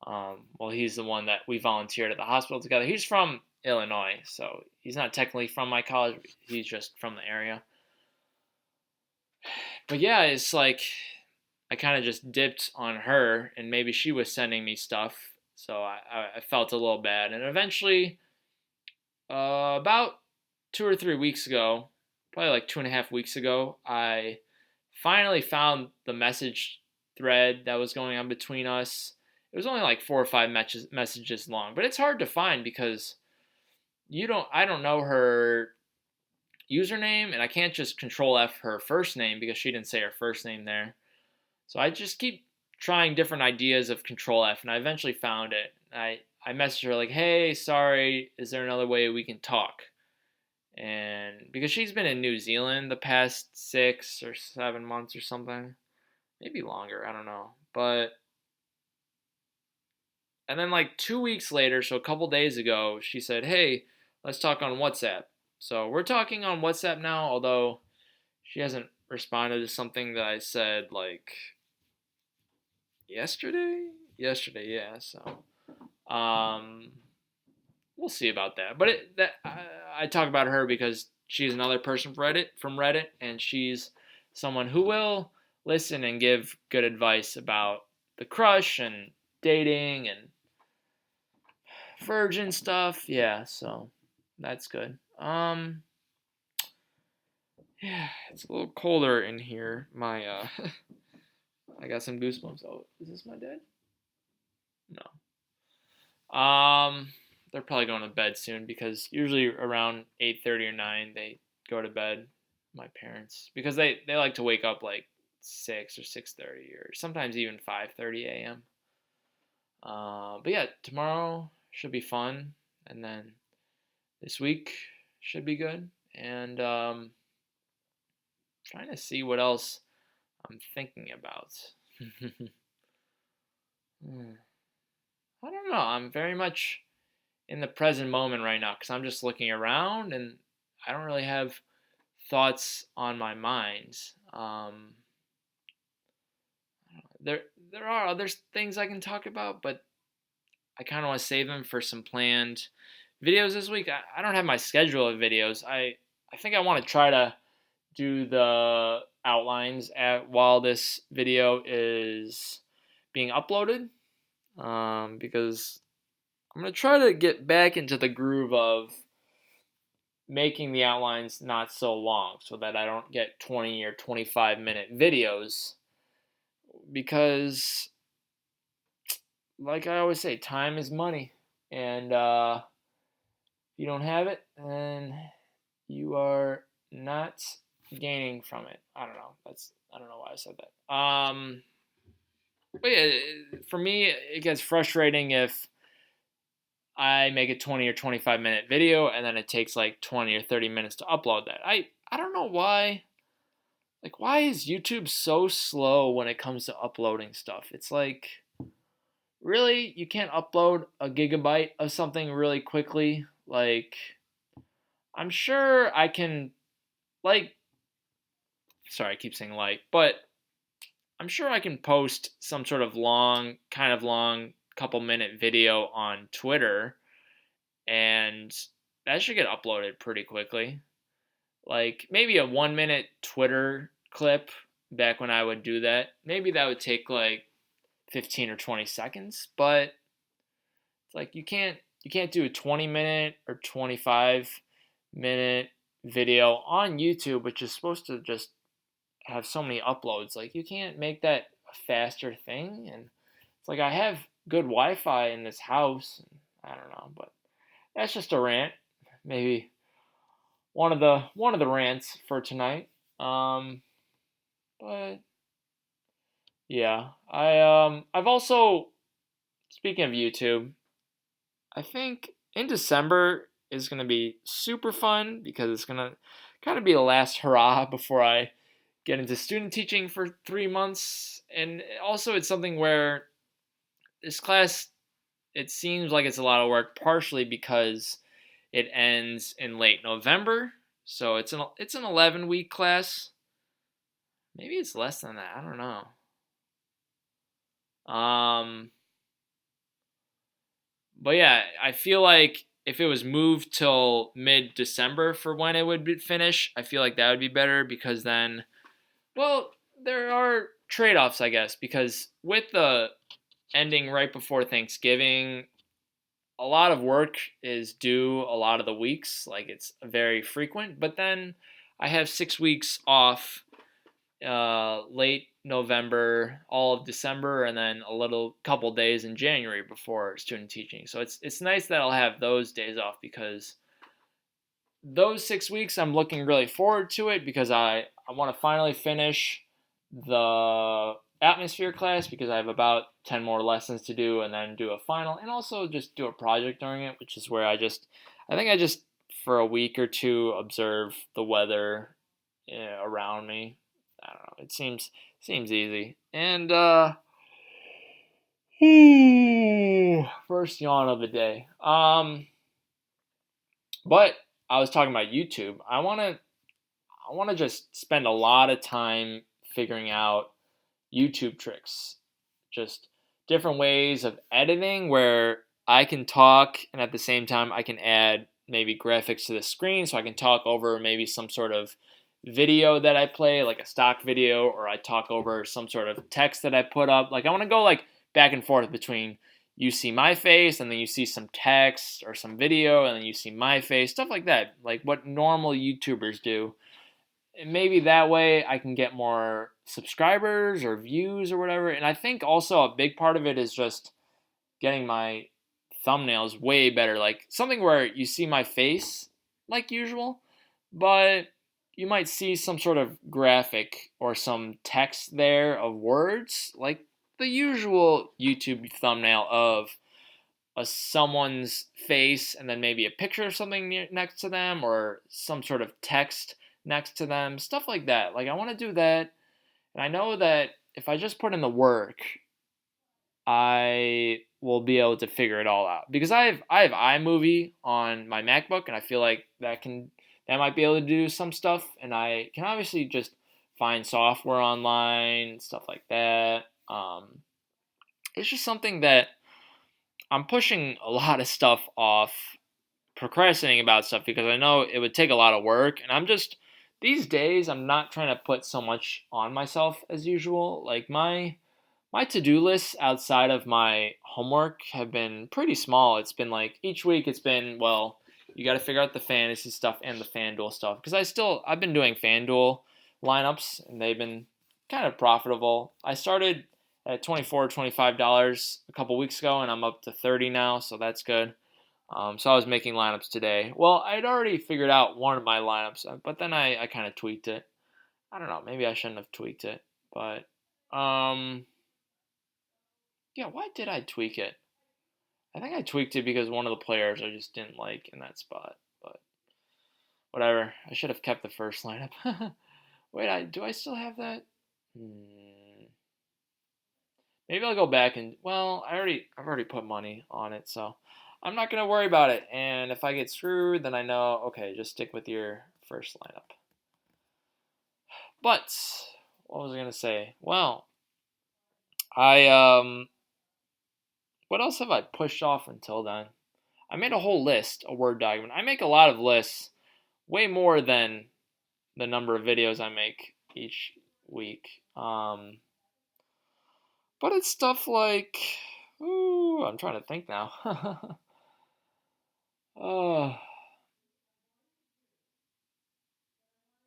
Well, he's the one that we volunteered at the hospital together. He's from Illinois, so he's not technically from my college. He's just from the area. But yeah, it's like I kind of just dipped on her, and maybe she was sending me stuff, so I felt a little bad. And eventually, about 2 or 3 weeks ago, probably like 2.5 weeks ago, I finally found the message thread that was going on between us. It was only like 4 or 5 messages long, but it's hard to find because I don't know her username, and I can't just control F her first name because she didn't say her first name there. So I just keep trying different ideas of Control F, and I eventually found it. I messaged her like, "Hey, sorry, is there another way we can talk?" And because she's been in New Zealand the past 6 or 7 months or something, maybe longer, I don't know. But and then like 2 weeks later, so a couple days ago, she said, "Hey, let's talk on WhatsApp." So we're talking on WhatsApp now, although she hasn't responded to something that I said like yesterday. Yesterday, yeah. So um, we'll see about that. But I talk about her because she's another person from Reddit, and she's someone who will listen and give good advice about the crush and dating and virgin stuff. Yeah, so that's good. Yeah, it's a little colder in here. My I got some goosebumps. Oh, is this my dad? No. They're probably going to bed soon because usually around 8:30 or 9 they go to bed. My parents, because they like to wake up like 6 or 6:30 or sometimes even 5:30 a.m. But yeah, tomorrow should be fun, and then this week should be good. And trying to see what else I'm thinking about. Hmm. I don't know. I'm very much in the present moment right now because I'm just looking around and I don't really have thoughts on my mind. There there are other things I can talk about, but I kind of want to save them for some planned videos this week. I don't have my schedule of videos. I think I want to try to do the outlines while this video is being uploaded, because I'm gonna try to get back into the groove of making the outlines not so long so that I don't get 20 or 25-minute videos, because like I always say, time is money, and if you don't have it, then you are not gaining from it. I don't know why I said that. But yeah, for me, it gets frustrating if I make a 20 or 25-minute video and then it takes like 20 or 30 minutes to upload that. I don't know why. Like, why is YouTube so slow when it comes to uploading stuff? It's like, really? You can't upload a gigabyte of something really quickly? Like, I'm sure I can, like, sorry, I keep saying like, but I'm sure I can post some sort of long, couple minute video on Twitter, and that should get uploaded pretty quickly. Like maybe a 1 minute Twitter clip back when I would do that. Maybe that would take like 15 or 20 seconds, but it's like you can't do a 20-minute or 25-minute video on YouTube, which is supposed to just have so many uploads. Like you can't make that a faster thing, and it's like I have good Wi-Fi in this house. I don't know, but that's just a rant. Maybe one of the rants for tonight. Um, but yeah, I've also, speaking of YouTube, I think in December is gonna be super fun because it's gonna kind of be the last hurrah before I get into student teaching for 3 months, and also it's something where this class, it seems like it's a lot of work, partially because it ends in late November, so it's an 11-week class. Maybe it's less than that. I don't know. Um, but yeah, I feel like if it was moved till mid December for when it would finish, I feel like that would be better because then, well, there are trade offs, I guess, because with the ending right before Thanksgiving, a lot of work is due a lot of the weeks. Like it's very frequent. But then I have 6 weeks off, late November, all of December, and then a little couple days in January before student teaching. So it's nice that I'll have those days off because those 6 weeks I'm looking really forward to it because I want to finally finish the atmosphere class because I have about 10 more lessons to do and then do a final and also just do a project during it, which is where I think I just for a week or two observe the weather around me. I don't know. It seems easy. And first yawn of the day. But I was talking about YouTube. I want to just spend a lot of time figuring out YouTube tricks. Just different ways of editing where I can talk and at the same time I can add maybe graphics to the screen so I can talk over maybe some sort of video that I play, like a stock video, or I talk over some sort of text that I put up. Like I want to go like back and forth between you see my face and then you see some text or some video and then you see my face, stuff like that. Like what normal YouTubers do, and maybe that way I can get more subscribers or views or whatever. And I think also a big part of it is just getting my thumbnails way better. Like something where you see my face like usual, but you might see some sort of graphic or some text there of words like the usual YouTube thumbnail of someone's face and then maybe a picture of something next to them or some sort of text next to them, stuff like that. Like I want to do that, and I know that if I just put in the work, I will be able to figure it all out because I have iMovie on my MacBook, and I feel like that might be able to do some stuff, and I can obviously just find software online, stuff like that. It's just something that I'm pushing a lot of stuff off, procrastinating about stuff because I know it would take a lot of work, and I'm just these days I'm not trying to put so much on myself as usual. Like my to-do lists outside of my homework have been pretty small. It's been like each week it's been, well, you got to figure out the fantasy stuff and the FanDuel stuff because I've been doing FanDuel lineups and they've been kind of profitable. I started at $24 $25 a couple weeks ago and I'm up to 30 now, so that's good. So I was making lineups today. Well, I'd already figured out one of my lineups, but then I kind of tweaked it. I don't know, maybe I shouldn't have tweaked it, but yeah, why did I tweak it? I think I tweaked it because one of the players I just didn't like in that spot. But whatever. I should have kept the first lineup. Wait, do I still have that? Maybe I'll go back and well, I've already put money on it, so I'm not gonna worry about it. And if I get screwed, then I know okay, just stick with your first lineup. But what was I gonna say? Well, I what else have I pushed off until then? I made a whole list, a Word document. I make a lot of lists, way more than the number of videos I make each week. But it's stuff like, ooh, I'm trying to think now. Oh,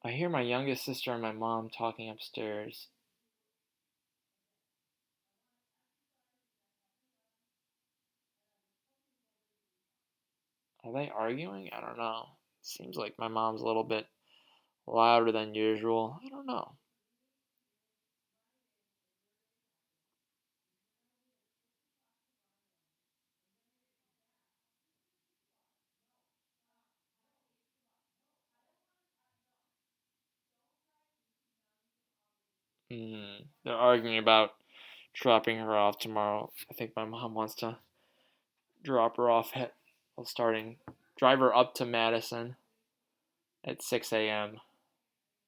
I hear my youngest sister and my mom talking upstairs. Are they arguing? I don't know. Seems like my mom's a little bit louder than usual. I don't know. They're arguing about dropping her off tomorrow. I think my mom wants to drop her off at starting drive her up to Madison at 6 a.m.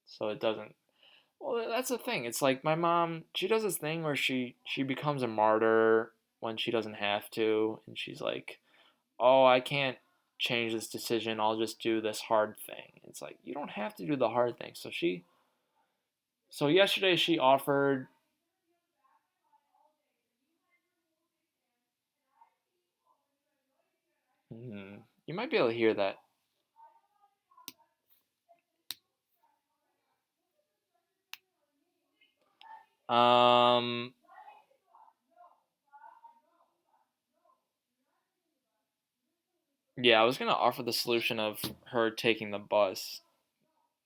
So it doesn't. Well, that's the thing. It's like my mom. She does this thing where she becomes a martyr when she doesn't have to, and she's like, "Oh, I can't change this decision. I'll just do this hard thing." It's like you don't have to do the hard thing. So yesterday she offered. You might be able to hear that. Um, yeah, I was gonna offer the solution of her taking the bus.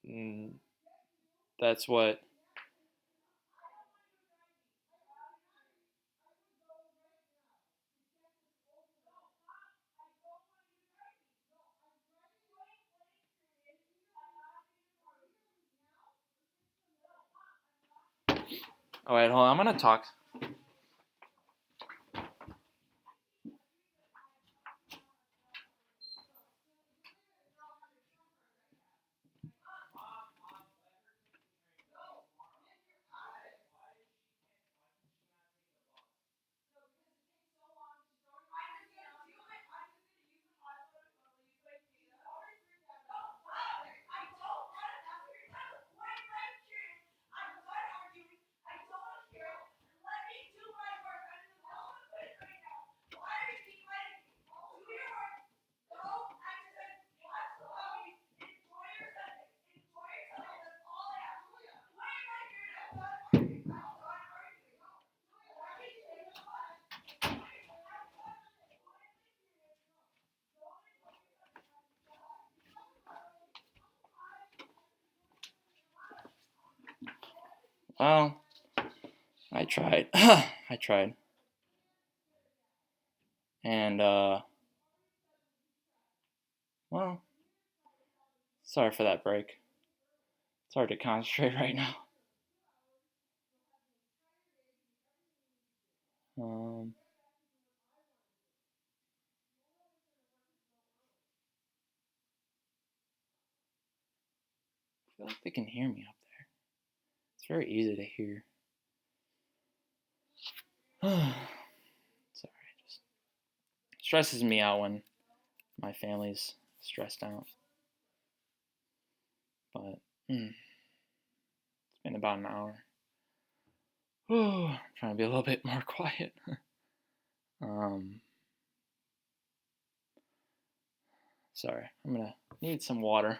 Mm, that's what Oh wait, hold on. I'm gonna talk. Well, I tried. I tried. And well, sorry for that break. It's hard to concentrate right now. Um, I feel like they can hear me up there. It's very easy to hear. Sorry, just stresses me out when my family's stressed out. But it's been about an hour. I'm trying to be a little bit more quiet. um, Sorry, I'm gonna need some water.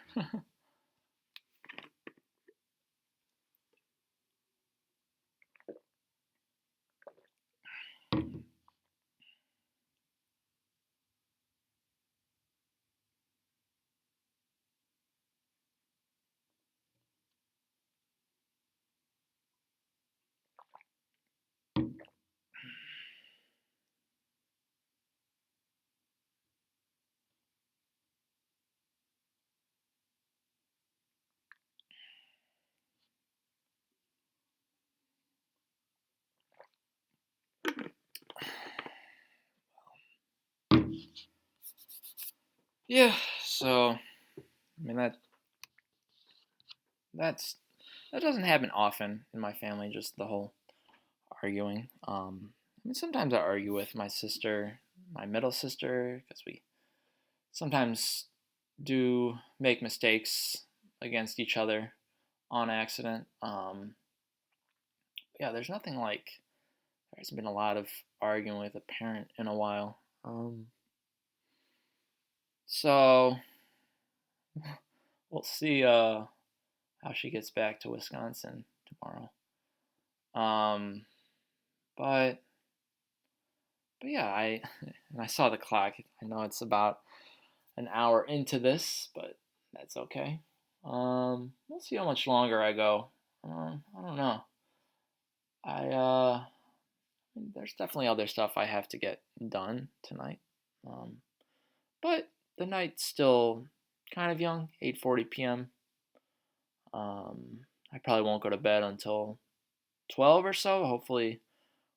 Yeah, so I mean that's that doesn't happen often in my family. Just the whole arguing. I mean, sometimes I argue with my sister, my middle sister, because we sometimes do make mistakes against each other on accident. Yeah, there's nothing like there hasn't been a lot of arguing with a parent in a while. So we'll see how she gets back to Wisconsin tomorrow. Um, but but yeah, I and I saw the clock. I know it's about an hour into this, but that's okay. We'll see how much longer I go. I don't know. I there's definitely other stuff I have to get done tonight. Um, but the night's still kind of young, 8:40 p.m. I probably won't go to bed until 12 or so. Hopefully,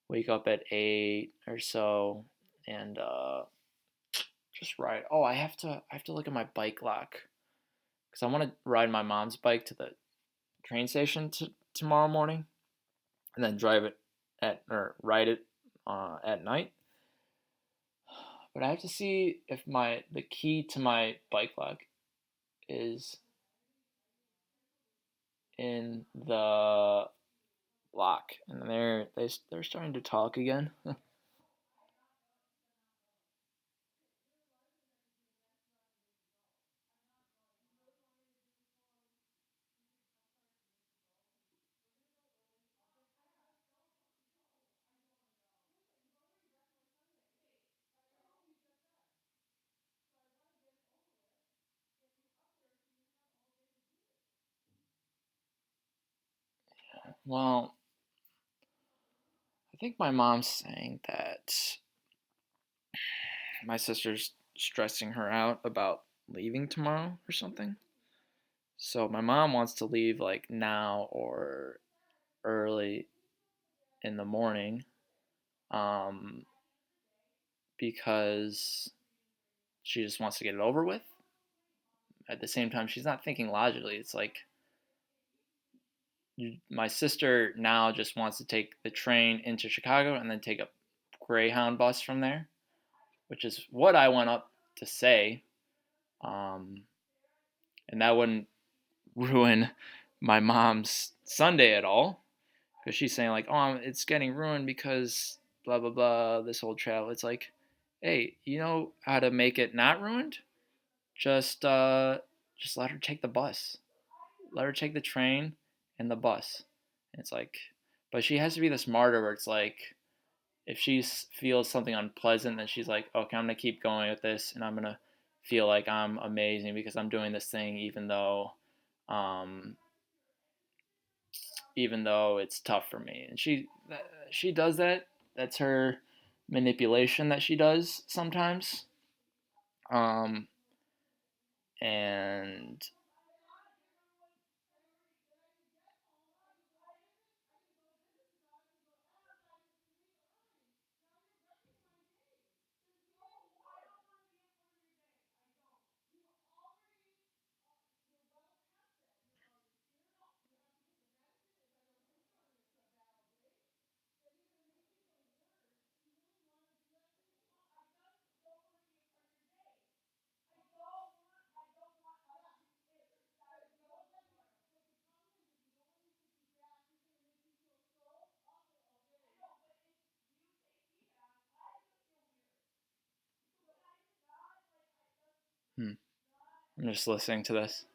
wake up at 8 or so and just ride. Oh, I have to look at my bike lock because I want to ride my mom's bike to the train station tomorrow morning and then drive it or ride it at night. But I have to see if the key to my bike lock is in the lock, and they're starting to talk again. Well, I think my mom's saying that my sister's stressing her out about leaving tomorrow or something. So my mom wants to leave like now or early in the morning, um, because she just wants to get it over with. At the same time, she's not thinking logically. It's like my sister now just wants to take the train into Chicago and then take a Greyhound bus from there, which is what I went up to say. Um, and that wouldn't ruin my mom's Sunday at all, because she's saying like, "Oh, it's getting ruined because blah blah blah." This whole travel. It's like, hey, you know how to make it not ruined? Just just let her take the bus. Let her take the train and the bus. And it's like, but she has to be the smarter where it's like, if she feels something unpleasant, then she's like, okay, I'm gonna keep going with this, and I'm gonna feel like I'm amazing because I'm doing this thing, um, even though it's tough for me. And she does that. That's her manipulation that she does sometimes. Um, and hmm, I'm just listening to this.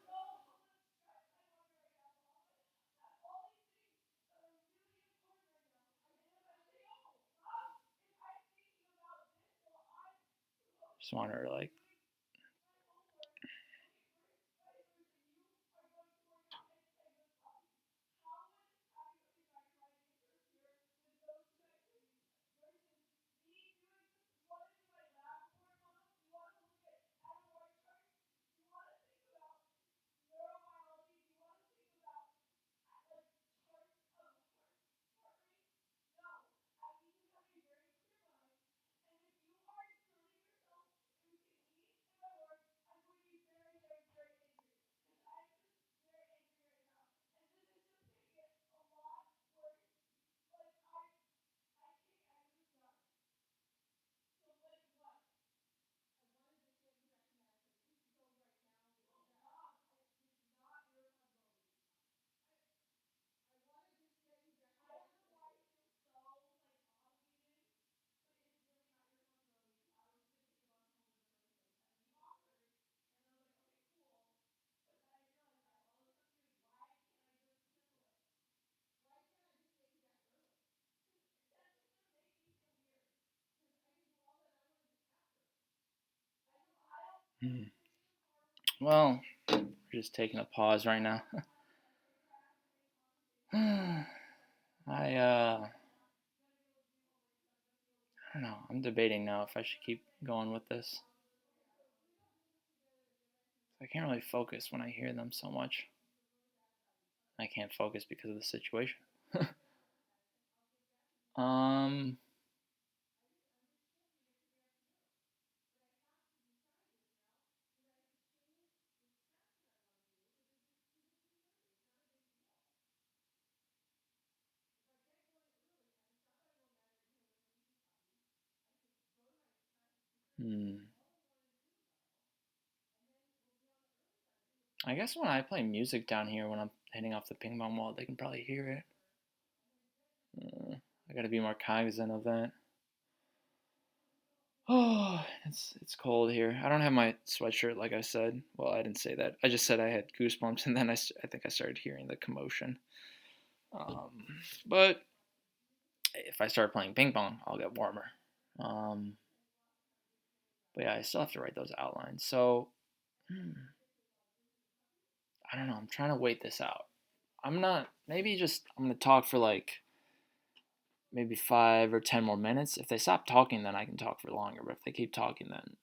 Just want her to like, hmm. Well, we're just taking a pause right now. I don't know. I'm debating now if I should keep going with this. I can't really focus when I hear them so much. I can't focus because of the situation. um, hmm. I guess when I play music down here when I'm hitting off the ping pong wall, they can probably hear it. I gotta be more cognizant of that. Oh, it's cold here. I don't have my sweatshirt like I said. Well, I didn't say that. I just said I had goosebumps, and then I think I started hearing the commotion. Um, but if I start playing ping pong, I'll get warmer. Um, but yeah, I still have to write those outlines. So I don't know. I'm trying to wait this out. I'm not. Maybe just I'm gonna talk for like maybe 5 or 10 more minutes. If they stop talking, then I can talk for longer. But if they keep talking, then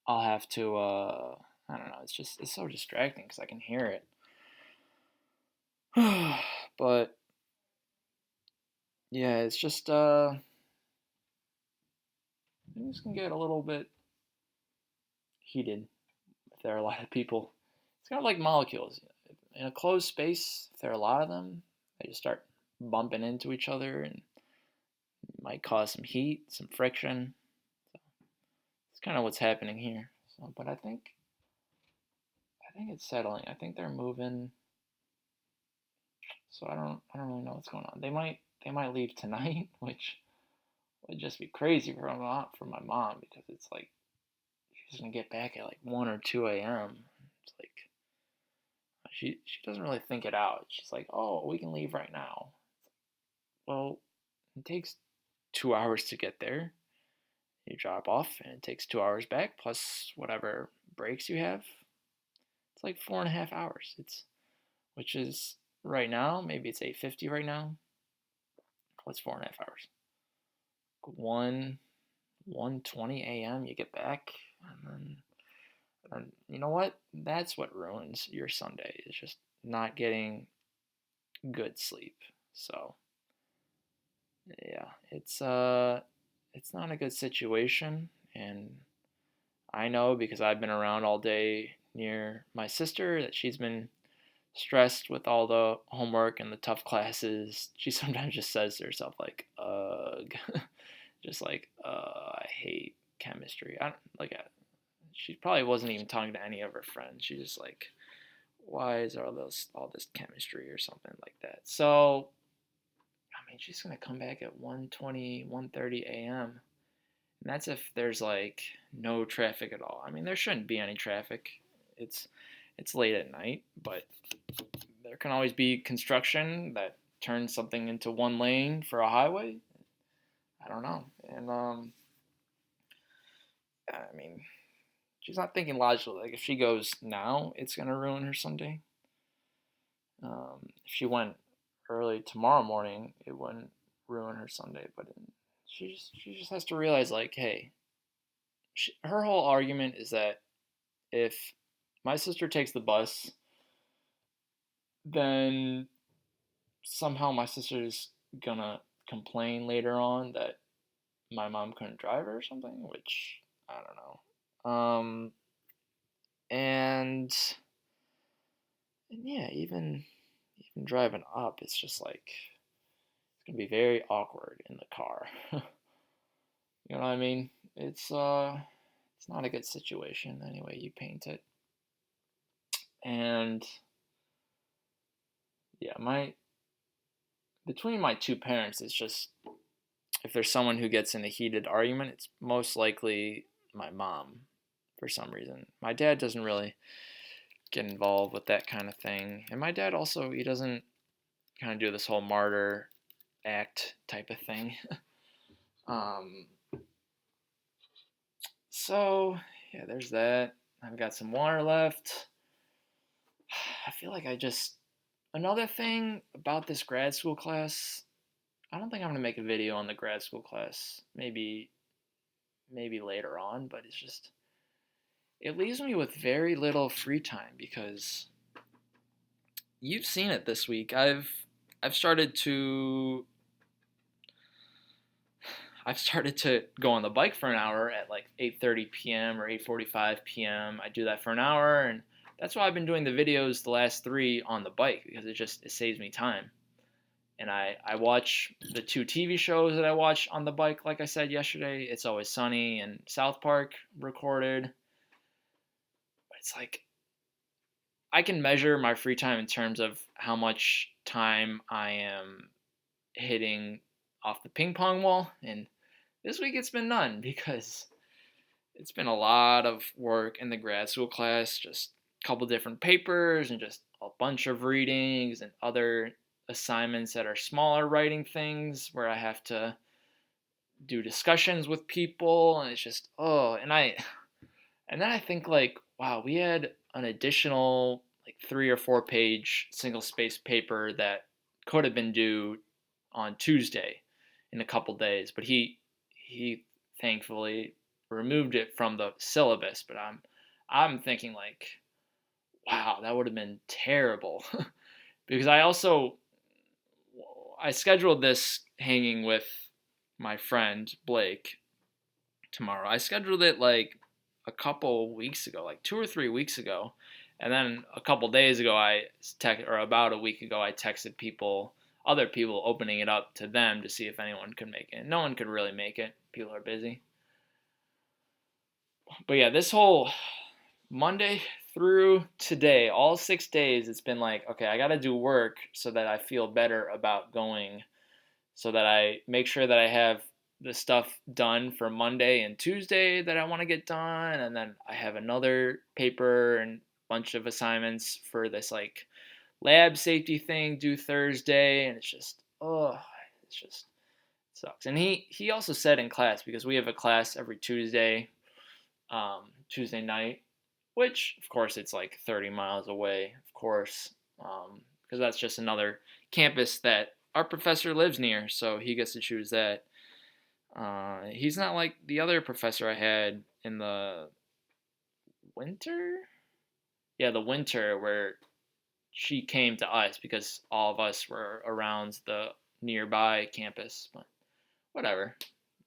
I'll have to. I don't know. It's so distracting because I can hear it. But yeah, it's just things can get a little bit heated if there are a lot of people. It's kind of like molecules in a closed space. If there are a lot of them, they just start bumping into each other and might cause some heat, some friction. So it's kind of what's happening here. So, but I think it's settling. I think they're moving. So I don't really know what's going on. They might leave tonight, which would just be crazy for my mom because it's like she's gonna get back at like 1 or 2 a.m. It's like she doesn't really think it out. She's like, oh, we can leave right now. Well, it takes 2 hours to get there. You drop off, and it takes 2 hours back plus whatever breaks you have. It's like 4.5 hours. It's which is right now maybe it's 8:50 right now. What's 4.5 hours? 1:20 a.m. You get back, and you know what? That's what ruins your Sunday. Is just not getting good sleep. So yeah, it's not a good situation, and I know because I've been around all day near my sister that she's been stressed with all the homework and the tough classes. She sometimes just says to herself like, "Ugh," just like, "I hate chemistry." I don't like. She probably wasn't even talking to any of her friends. She's just like, "Why is all this chemistry or something like that?" So I mean, she's gonna come back at 1:20, 1:30 a.m. And that's if there's like no traffic at all. I mean, there shouldn't be any traffic. It's it's late at night, but there can always be construction that turns something into one lane for a highway. I don't know. And I mean, she's not thinking logically. Like if she goes now, it's gonna ruin her Sunday. If she went early tomorrow morning, it wouldn't ruin her Sunday. But she just has to realize like, hey, her whole argument is that if my sister takes the bus, then somehow my sister's gonna complain later on that my mom couldn't drive her or something, which I don't know. And yeah, even driving up, it's just like it's gonna be very awkward in the car. You know what I mean? It's not a good situation anyway you paint it. And yeah, my between my two parents, it's just if there's someone who gets in a heated argument, it's most likely my mom for some reason. My dad doesn't really get involved with that kind of thing. And my dad also, he doesn't kind of do this whole martyr act type of thing. um, so, yeah, there's that. I've got some water left. I feel like another thing about this grad school class, I don't think I'm going to make a video on the grad school class. Maybe later on, but it leaves me with very little free time because you've seen it this week. I've started to I've started to go on the bike for an hour at like 8:30 p.m. or 8:45 p.m. I do that for an hour, and that's why I've been doing the videos the last three on the bike because it saves me time. And I watch the two TV shows that I watch on the bike. Like I said yesterday, It's Always Sunny and South Park recorded. But it's like I can measure my free time in terms of how much time I am hitting off the ping pong wall. And this week it's been none because it's been a lot of work in the grad school class, just a couple different papers and just a bunch of readings and other assignments that are smaller writing things where I have to do discussions with people and it's just and then I think like wow, we had an additional like 3 or 4 page single space paper that could have been due on Tuesday in a couple days, but he thankfully removed it from the syllabus. But I'm thinking like, wow, that would have been terrible because I scheduled this hanging with my friend Blake tomorrow. I scheduled it like a couple weeks ago, like 2 or 3 weeks ago, and then a couple days ago, or about a week ago, I texted other people, opening it up to them to see if anyone could make it. No one could really make it. People are busy. But yeah, this whole Monday through today, all 6 days, it's been like, okay, I got to do work so that I feel better about going, so that I make sure that I have the stuff done for Monday and Tuesday that I want to get done. And then I have another paper and bunch of assignments for this like lab safety thing due Thursday. And it's just, oh, it's just sucks. And he also said in class, because we have a class every Tuesday night, which of course it's like 30 miles away, of course, because that's just another campus that our professor lives near, so he gets to choose that. He's not like the other professor I had in the winter. Yeah, the winter where she came to us because all of us were around the nearby campus. But whatever,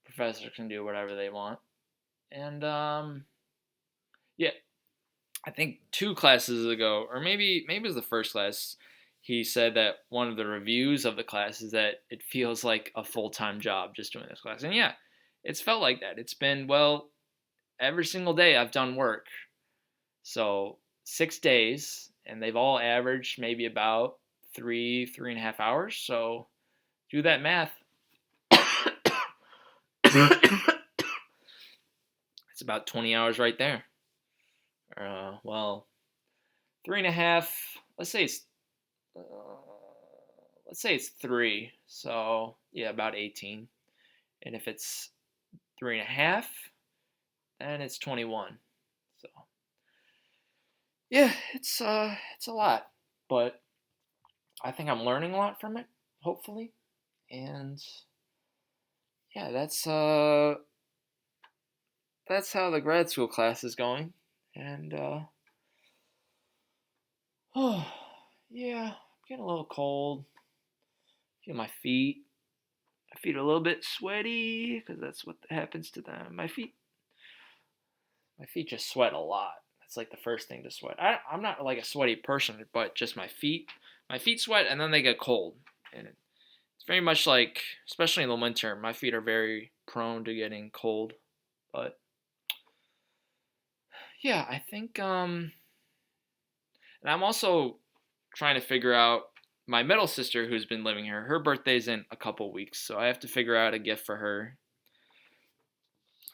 professors can do whatever they want. And yeah, I think 2 classes ago, or maybe it was the first class, he said that one of the reviews of the class is that it feels like a full-time job just doing this class. And yeah, it's felt like that. It's been, well, every single day I've done work. So 6 days, and they've all averaged maybe about 3.5 hours. So do that math. It's about 20 hours right there. Well, 3.5. Let's say it's uh, let's say it's 3. So yeah, about 18. And if it's 3.5, then it's 21. So yeah, it's a lot, but I think I'm learning a lot from it, hopefully. And yeah, that's how the grad school class is going. And oh yeah, I'm getting a little cold. Feel my feet. My feet are a little bit sweaty because that's what happens to them. My feet just sweat a lot. That's like the first thing to sweat. I'm not like a sweaty person, but just my feet. My feet sweat and then they get cold, and it's very much like, especially in the winter, my feet are very prone to getting cold. But yeah, I think and I'm also trying to figure out my middle sister who's been living here. Her birthday's in a couple weeks, so I have to figure out a gift for her.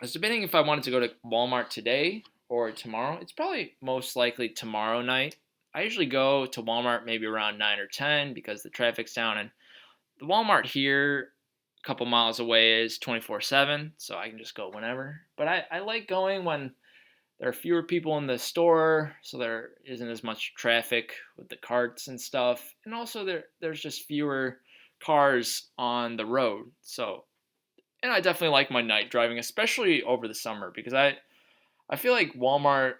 I was debating if I wanted to go to Walmart today or tomorrow. It's probably most likely tomorrow night. I usually go to Walmart maybe around 9 or 10 because the traffic's down, and the Walmart here a couple miles away is 24/7, so I can just go whenever. But I like going when there are fewer people in the store, so there isn't as much traffic with the carts and stuff. And also there's just fewer cars on the road. So, and I definitely like my night driving, especially over the summer, because I feel like Walmart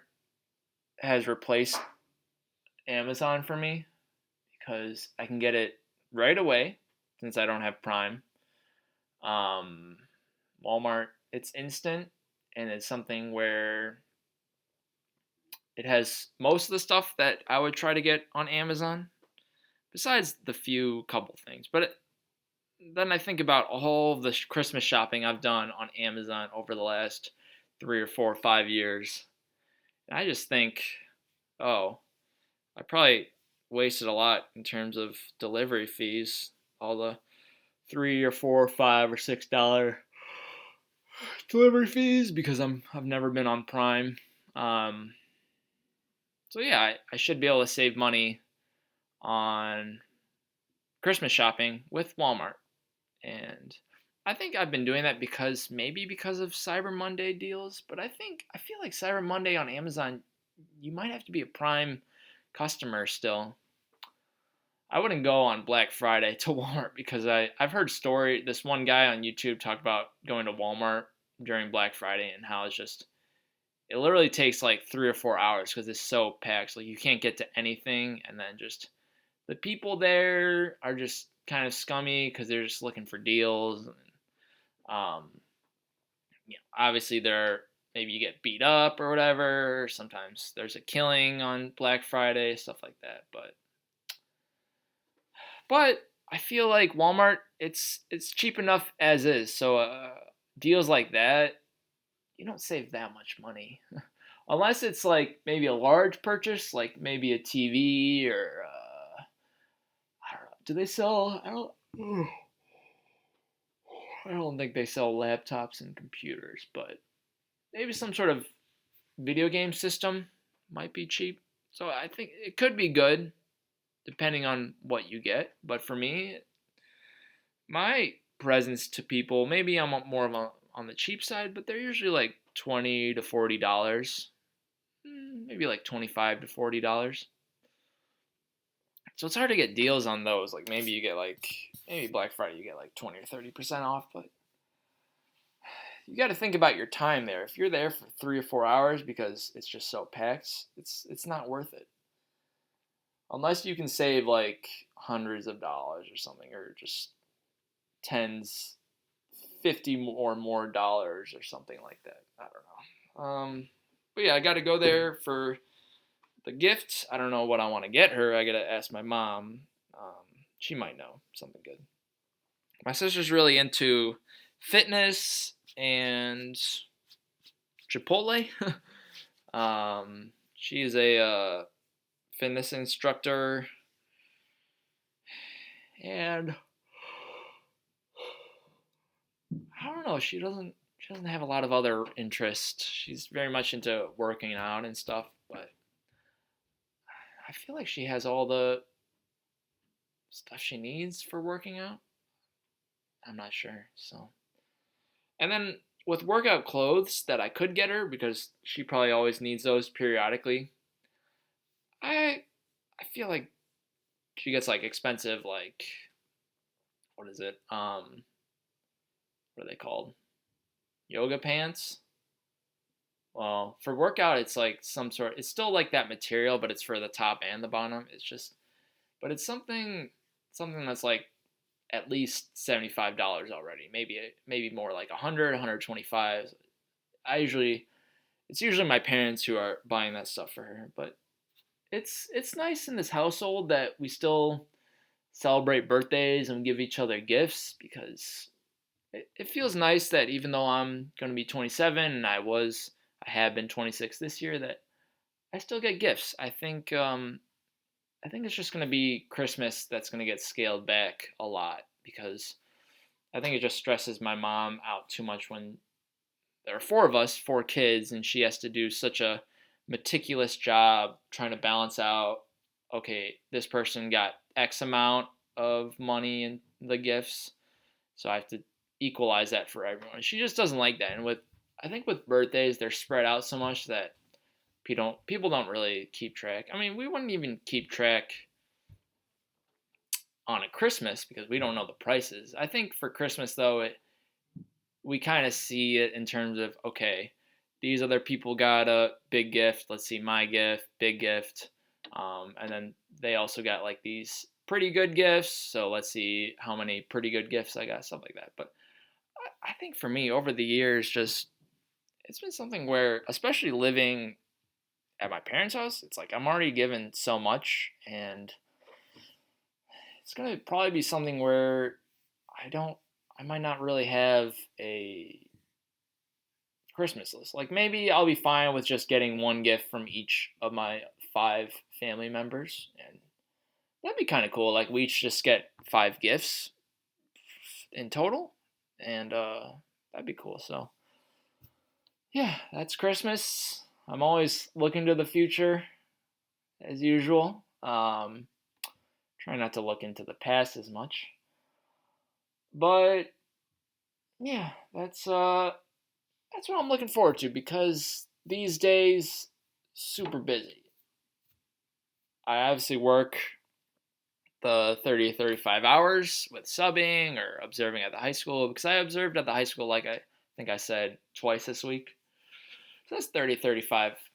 has replaced Amazon for me because I can get it right away since I don't have Prime. Um, Walmart, it's instant, and it's something where it has most of the stuff that I would try to get on Amazon, besides the few couple things. But then I think about all the Christmas shopping I've done on Amazon over the last 3 or 4 or 5 years, and I just think, oh, I probably wasted a lot in terms of delivery fees. All the $3 or $4 or $5 or $6 delivery fees because I've never been on Prime. Um, so yeah, I should be able to save money on Christmas shopping with Walmart, and I think I've been doing that because of Cyber Monday deals. But I feel like Cyber Monday on Amazon, you might have to be a Prime customer still. I wouldn't go on Black Friday to Walmart because I've heard this one guy on YouTube talk about going to Walmart during Black Friday and how it literally takes like 3 or 4 hours because it's so packed. Like you can't get to anything, and then just the people there are just kind of scummy because they're just looking for deals. Um, obviously there maybe you get beat up or whatever. Sometimes there's a killing on Black Friday, stuff like that. But I feel like Walmart, it's cheap enough as is. So deals like that, you don't save that much money. Unless it's like maybe a large purchase, like maybe a TV or I don't know. Do they sell? I don't think they sell laptops and computers, but maybe some sort of video game system might be cheap. So I think it could be good depending on what you get. But for me, my presents to people, maybe I'm more of on the cheap side, but they're usually like $20 to $40, maybe like $25 to $40. So it's hard to get deals on those. Like maybe you get like maybe Black Friday you get like 20 or 30% off, but you got to think about your time there. If you're there for 3 or 4 hours because it's just so packed, it's not worth it. Unless you can save like hundreds of dollars or something, or just tens, 50 or more dollars or something like that. I don't know. But yeah, I got to go there for the gift. I don't know what I want to get her. I got to ask my mom. She might know something good. My sister's really into fitness and Chipotle. She is a fitness instructor, and I don't know. She doesn't have a lot of other interests. She's very much into working out and stuff, but I feel like she has all the stuff she needs for working out. I'm not sure. So, and then with workout clothes that I could get her because she probably always needs those periodically. I I feel like she gets like expensive like what is it? What are they called? Yoga pants. Well, for workout it's like some sort it's still like that material, but it's for the top and the bottom. It's just but it's something that's like at least $75 already. Maybe more like 100, 125. I usually it's usually my parents who are buying that stuff for her, but it's nice in this household that we still celebrate birthdays and give each other gifts because it feels nice that even though I'm going to be 27 and I have been 26 this year that I still get gifts. I think it's just going to be Christmas that's going to get scaled back a lot because I think it just stresses my mom out too much when there are four of us, four kids, and she has to do such a meticulous job trying to balance out okay, this person got X amount of money in the gifts, so I have to equalize that for everyone. She just doesn't like that. And I think with birthdays, they're spread out so much that people don't really keep track. I mean, we wouldn't even keep track on a Christmas because we don't know the prices. I think for Christmas though, we kind of see it in terms of okay, these other people got a big gift. Let's see my gift, big gift, and then they also got like these pretty good gifts. So let's see how many pretty good gifts I got, stuff like that. But I think for me over the years, just it's been something where, especially living at my parents' house, it's like I'm already given so much, and it's gonna probably be something where I might not really have a Christmas list. Like maybe I'll be fine with just getting one gift from each of my five family members, and that'd be kind of cool. Like we each just get five gifts in total, and that'd be cool. So yeah, that's Christmas. I'm always looking to the future, as usual. Try not to look into the past as much, but yeah, that's what I'm looking forward to because these days super busy. I obviously work the 30 to 35 hours with subbing or observing at the high school because I observed at the high school like I think I said twice this week. So that's 30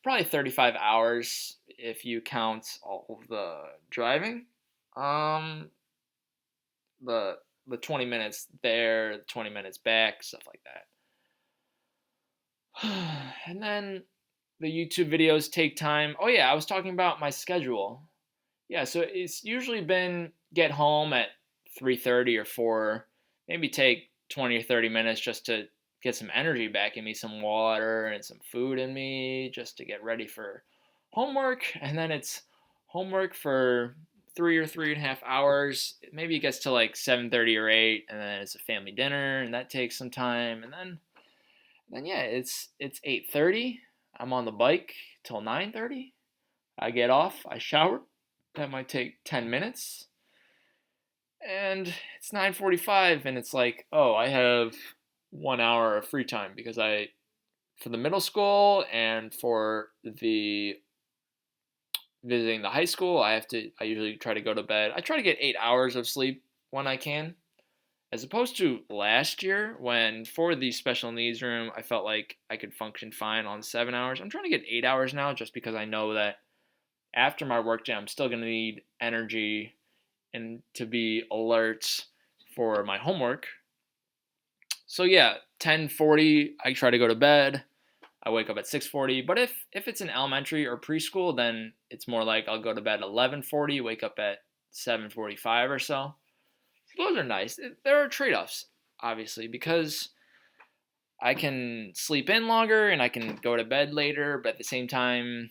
probably 35 hours if you count all of the driving. Um, the the 20 minutes there, 20 minutes back, stuff like that. And then the YouTube videos take time. Oh yeah, I was talking about my schedule. Yeah, so it's usually been get home at 3:30 or 4, maybe take 20 or 30 minutes just to get some energy back in me, some water and some food in me just to get ready for homework, and then it's homework for 3 or 3.5 hours. Maybe it gets to like 7:30 or 8, and then it's a family dinner, and that takes some time, and then yeah, it's 8:30. I'm on the bike till 9:30. I get off, I shower. That might take 10 minutes. And it's 9:45 and it's like, "Oh, I have 1 hour of free time because I for the middle school and for the visiting the high school, I usually try to go to bed. I try to get 8 hours of sleep when I can, as opposed to last year when for the special needs room, I felt like I could function fine on 7 hours. I'm trying to get 8 hours now just because I know that after my workday, I'm still going to need energy and to be alert for my homework. So yeah, 10:40 I try to go to bed. I wake up at 6:40. But if it's an elementary or preschool, then it's more like I'll go to bed at 11:40, wake up at 7:45 or so. Those are nice. There are trade-offs obviously because I can sleep in longer and I can go to bed later, but at the same time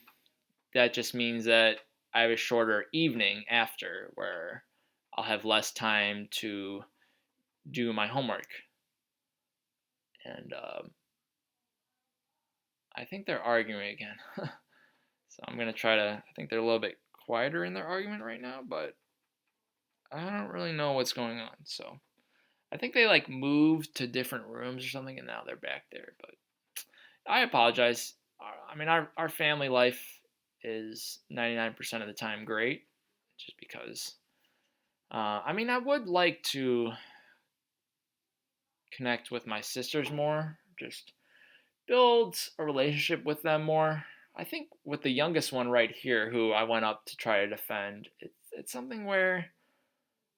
that just means that I have a shorter evening after where I'll have less time to do my homework. And I think they're arguing again. So I'm going to try to, I think they're a little bit quieter in their argument right now, but I don't really know what's going on. So I think they like moved to different rooms or something and now they're back there. But I apologize. I mean, our family life is 99% of the time great just because I mean, I would like to connect with my sisters more, just build a relationship with them more. I think with the youngest one right here, who I went up to try to defend, it's something where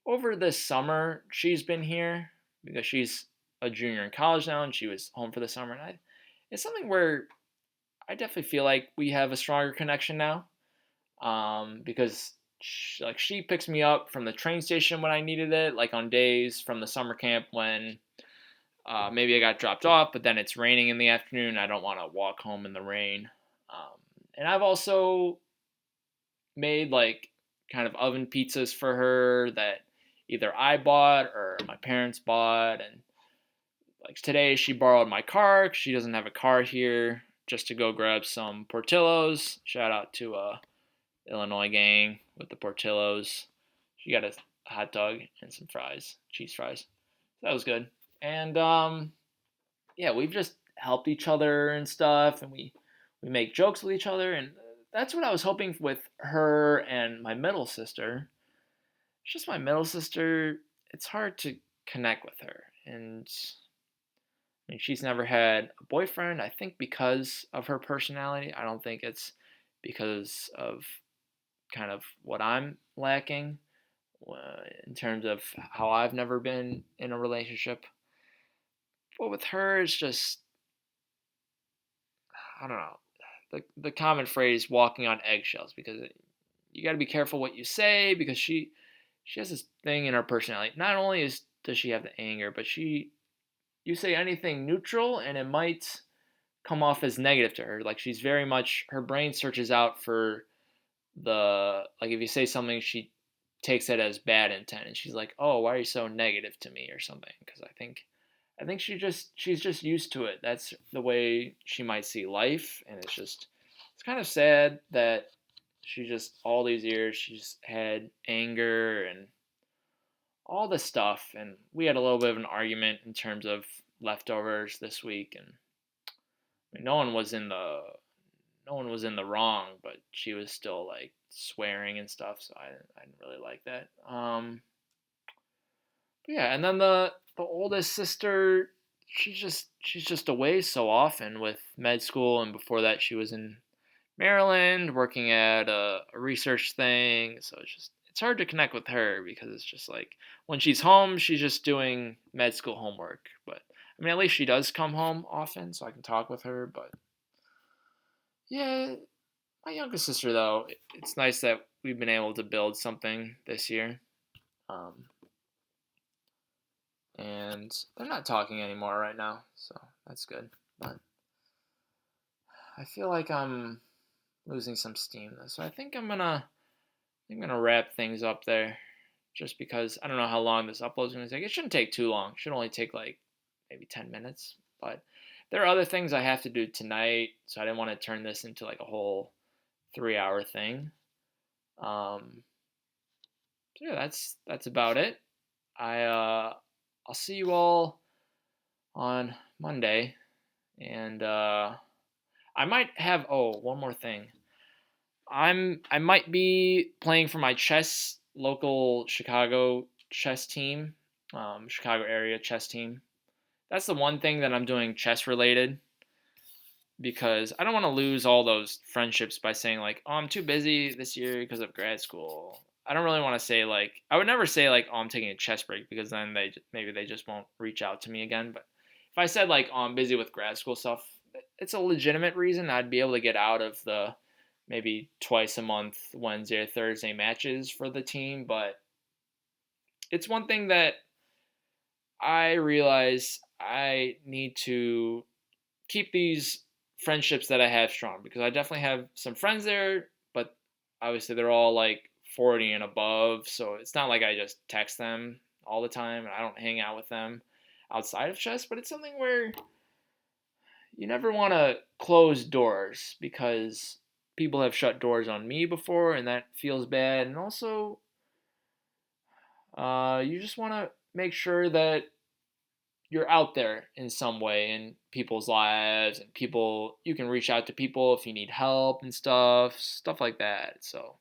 over this summer she's been here because she's a junior in college now and she was home for the summer, and it's something where I definitely feel like we have a stronger connection now. Because she picks me up from the train station when I needed it, like on days from the summer camp when maybe I got dropped off, but then it's raining in the afternoon. I don't want to walk home in the rain. And I've also made like kind of oven pizzas for her that either I bought or my parents bought. And like today, she borrowed my car. She doesn't have a car here, just to go grab some Portillos. Shout out to Illinois gang with the Portillos. She got a hot dog and some fries, cheese fries. So that was good. And yeah, we've just helped each other and stuff, and we make jokes with each other, and that's what I was hoping with her and my middle sister. It's just my middle sister. It's hard to connect with her, and I mean, she's never had a boyfriend. I think because of her personality. I don't think it's because of kind of what I'm lacking in terms of how I've never been in a relationship. But with her, it's just I don't know the common phrase "walking on eggshells" because you got to be careful what you say because she has this thing in her personality. Not only does she have the anger, but you say anything neutral and it might come off as negative to her. Like she's very much her brain searches out for the like if you say something she takes it as bad intent and she's like, "Oh, why are you so negative to me?" or something because I think she's just used to it. That's the way she might see life, and it's kind of sad that she just all these years she's had anger and all this stuff, and we had a little bit of an argument in terms of leftovers this week, and I mean, no one was in the wrong, but she was still like swearing and stuff, so I didn't really like that. But yeah, and then the oldest sister, she's just away so often with med school, and before that she was in Maryland working at a research thing. So it's hard to connect with her because it's just like when she's home, she's just doing med school homework. But I mean, at least she does come home often, so I can talk with her. But yeah, my younger sister though, it's nice that we've been able to build something this year. Um, and they're not talking anymore right now, so that's good. But I feel like I'm losing some steam, so I think I'm gonna wrap things up there, just because I don't know how long this upload is gonna take. It shouldn't take too long. It should only take like maybe 10 minutes. But there are other things I have to do tonight, so I didn't want to turn this into like a whole 3 hour thing. Um, so yeah, that's about it. I'll see you all on Monday, and I might have one more thing. I might be playing for my chess local Chicago chess team, Chicago area chess team. That's the one thing that I'm doing chess related because I don't want to lose all those friendships by saying like, "Oh, I'm too busy this year because of grad school." I don't really want to say like I would never say like, "Oh, I'm taking a chess break," because then maybe they just won't reach out to me again. But if I said like, "Oh, I'm busy with grad school stuff," it's a legitimate reason. I'd be able to get out of the maybe twice a month Wednesday or Thursday matches for the team, but it's one thing that I realize I need to keep these friendships that I have strong because I definitely have some friends there, but obviously they're all like 40 and above, so it's not like I just text them all the time and I don't hang out with them outside of chess, but it's something where you never want to close doors because people have shut doors on me before and that feels bad. And also, you just want to make sure that you're out there in some way in people's lives and people you can reach out to people if you need help and stuff like that. So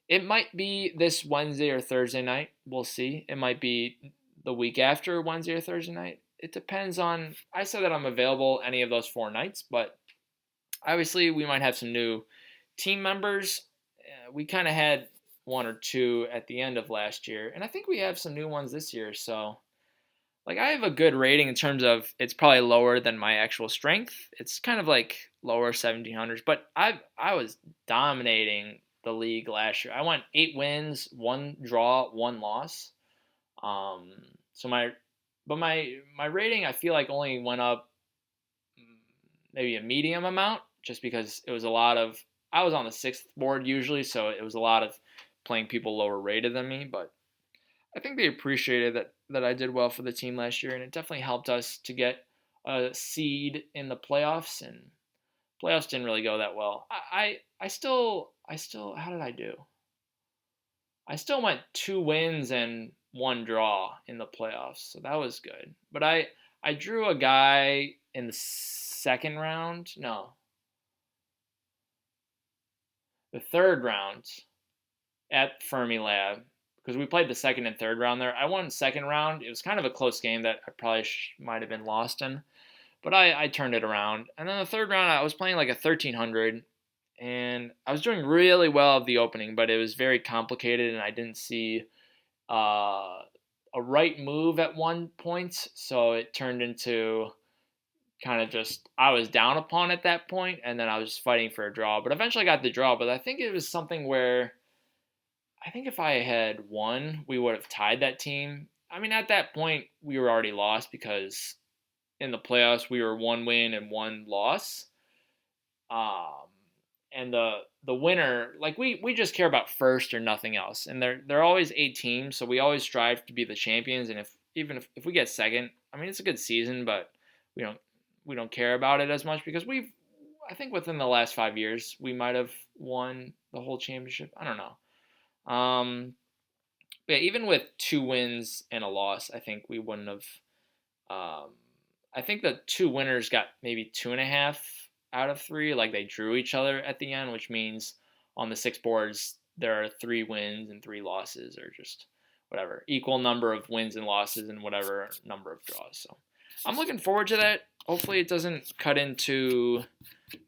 it might be this Wednesday or Thursday night. We'll see. It might be the week after Wednesday or Thursday night. It depends on. I said that I'm available any of those 4 nights, but obviously we might have some new team members. We kind of had one or two at the end of last year, and I think we have some new ones this year. So like I have a good rating in terms of it's probably lower than my actual strength. It's kind of like lower 1700s, but I was dominating the league last year. I went 8 wins, 1 draw, 1 loss. Um, so my rating I feel like only went up maybe a medium amount just because it was a lot of I was on the sixth board usually, so it was a lot of playing people lower rated than me, but I think they appreciated that I did well for the team last year, and it definitely helped us to get a seed in the playoffs. And playoffs didn't really go that well. I still how did I do? I still went 2 wins and 1 draw in the playoffs, so that was good. But I drew a guy in the second round. No, the third round at Fermilab because we played the second and third round there. I won second round. It was kind of a close game that I probably might have been lost in, but I turned it around. And then the third round, I was playing like a 1300, and I was doing really well at the opening, but it was very complicated, and I didn't see a right move at one point, so it turned into kind of just I was down upon at that point, and then I was just fighting for a draw. But eventually I got the draw. But I think it was something where I think if I had won, we would have tied that team. I mean, at that point, we were already lost because in the playoffs we were 1 win and 1 loss. Um, and the winner, like we just care about first or nothing else. And they're always 8 teams, so we always strive to be the champions. And if we get second, I mean it's a good season, but we don't we don't care about it as much because I think within the last 5 years we might have won the whole championship. I don't know. But yeah, even with 2 wins and a loss, I think we wouldn't have. Um, I think the two winners got maybe 2.5 out of 3. Like they drew each other at the end, which means on the 6 boards there are 3 wins and 3 losses, or just whatever equal number of wins and losses and whatever number of draws. So I'm looking forward to that. Hopefully, it doesn't cut into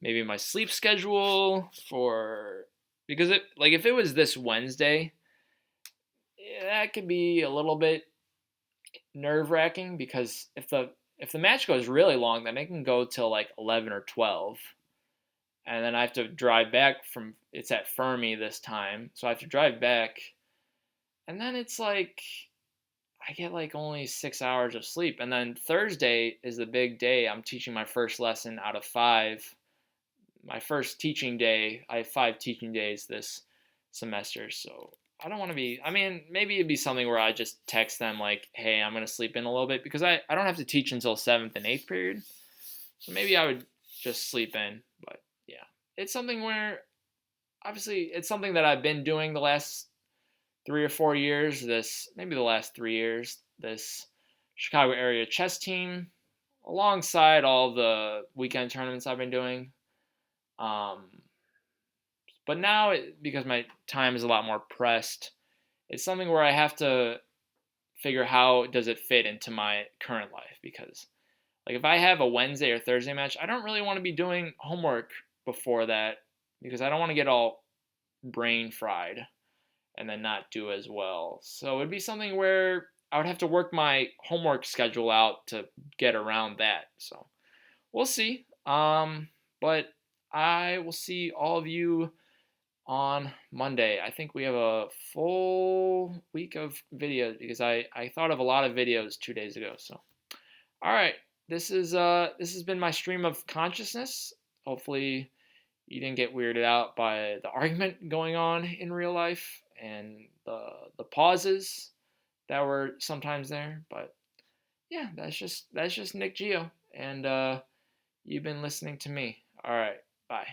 maybe my sleep schedule for because it like if it was this Wednesday that could be a little bit nerve wracking because if the match goes really long, then it can go till like 11 or 12, and then I have to drive back from. It's at Fermi this time, so I have to drive back, and then it's like I get like only 6 hours of sleep, and then Thursday is the big day. I'm teaching my first lesson out of five. My first teaching day. I have 5 teaching days this semester, so I don't want to be. I mean, maybe it'd be something where I just text them like, "Hey, I'm gonna sleep in a little bit," because I don't have to teach until seventh and eighth period, so maybe I would just sleep in. But yeah, it's something where obviously it's something that I've been doing the last 3 or 4 years. This maybe the last 3 years. This Chicago area chess team, alongside all the weekend tournaments I've been doing. Um, but now, because my time is a lot more pressed, it's something where I have to figure how does it fit into my current life. Because like if I have a Wednesday or Thursday match, I don't really want to be doing homework before that because I don't want to get all brain fried and then not do as well. So it'd be something where I would have to work my homework schedule out to get around that. So we'll see. But I will see all of you on Monday. I think we have a full week of videos because I thought of a lot of videos 2 days ago. So all right, this has been my stream of consciousness. Hopefully you didn't get weirded out by the argument going on in real life and the pauses that were sometimes there. But yeah, that's just Nick Geo, and you've been listening to me. All right, bye.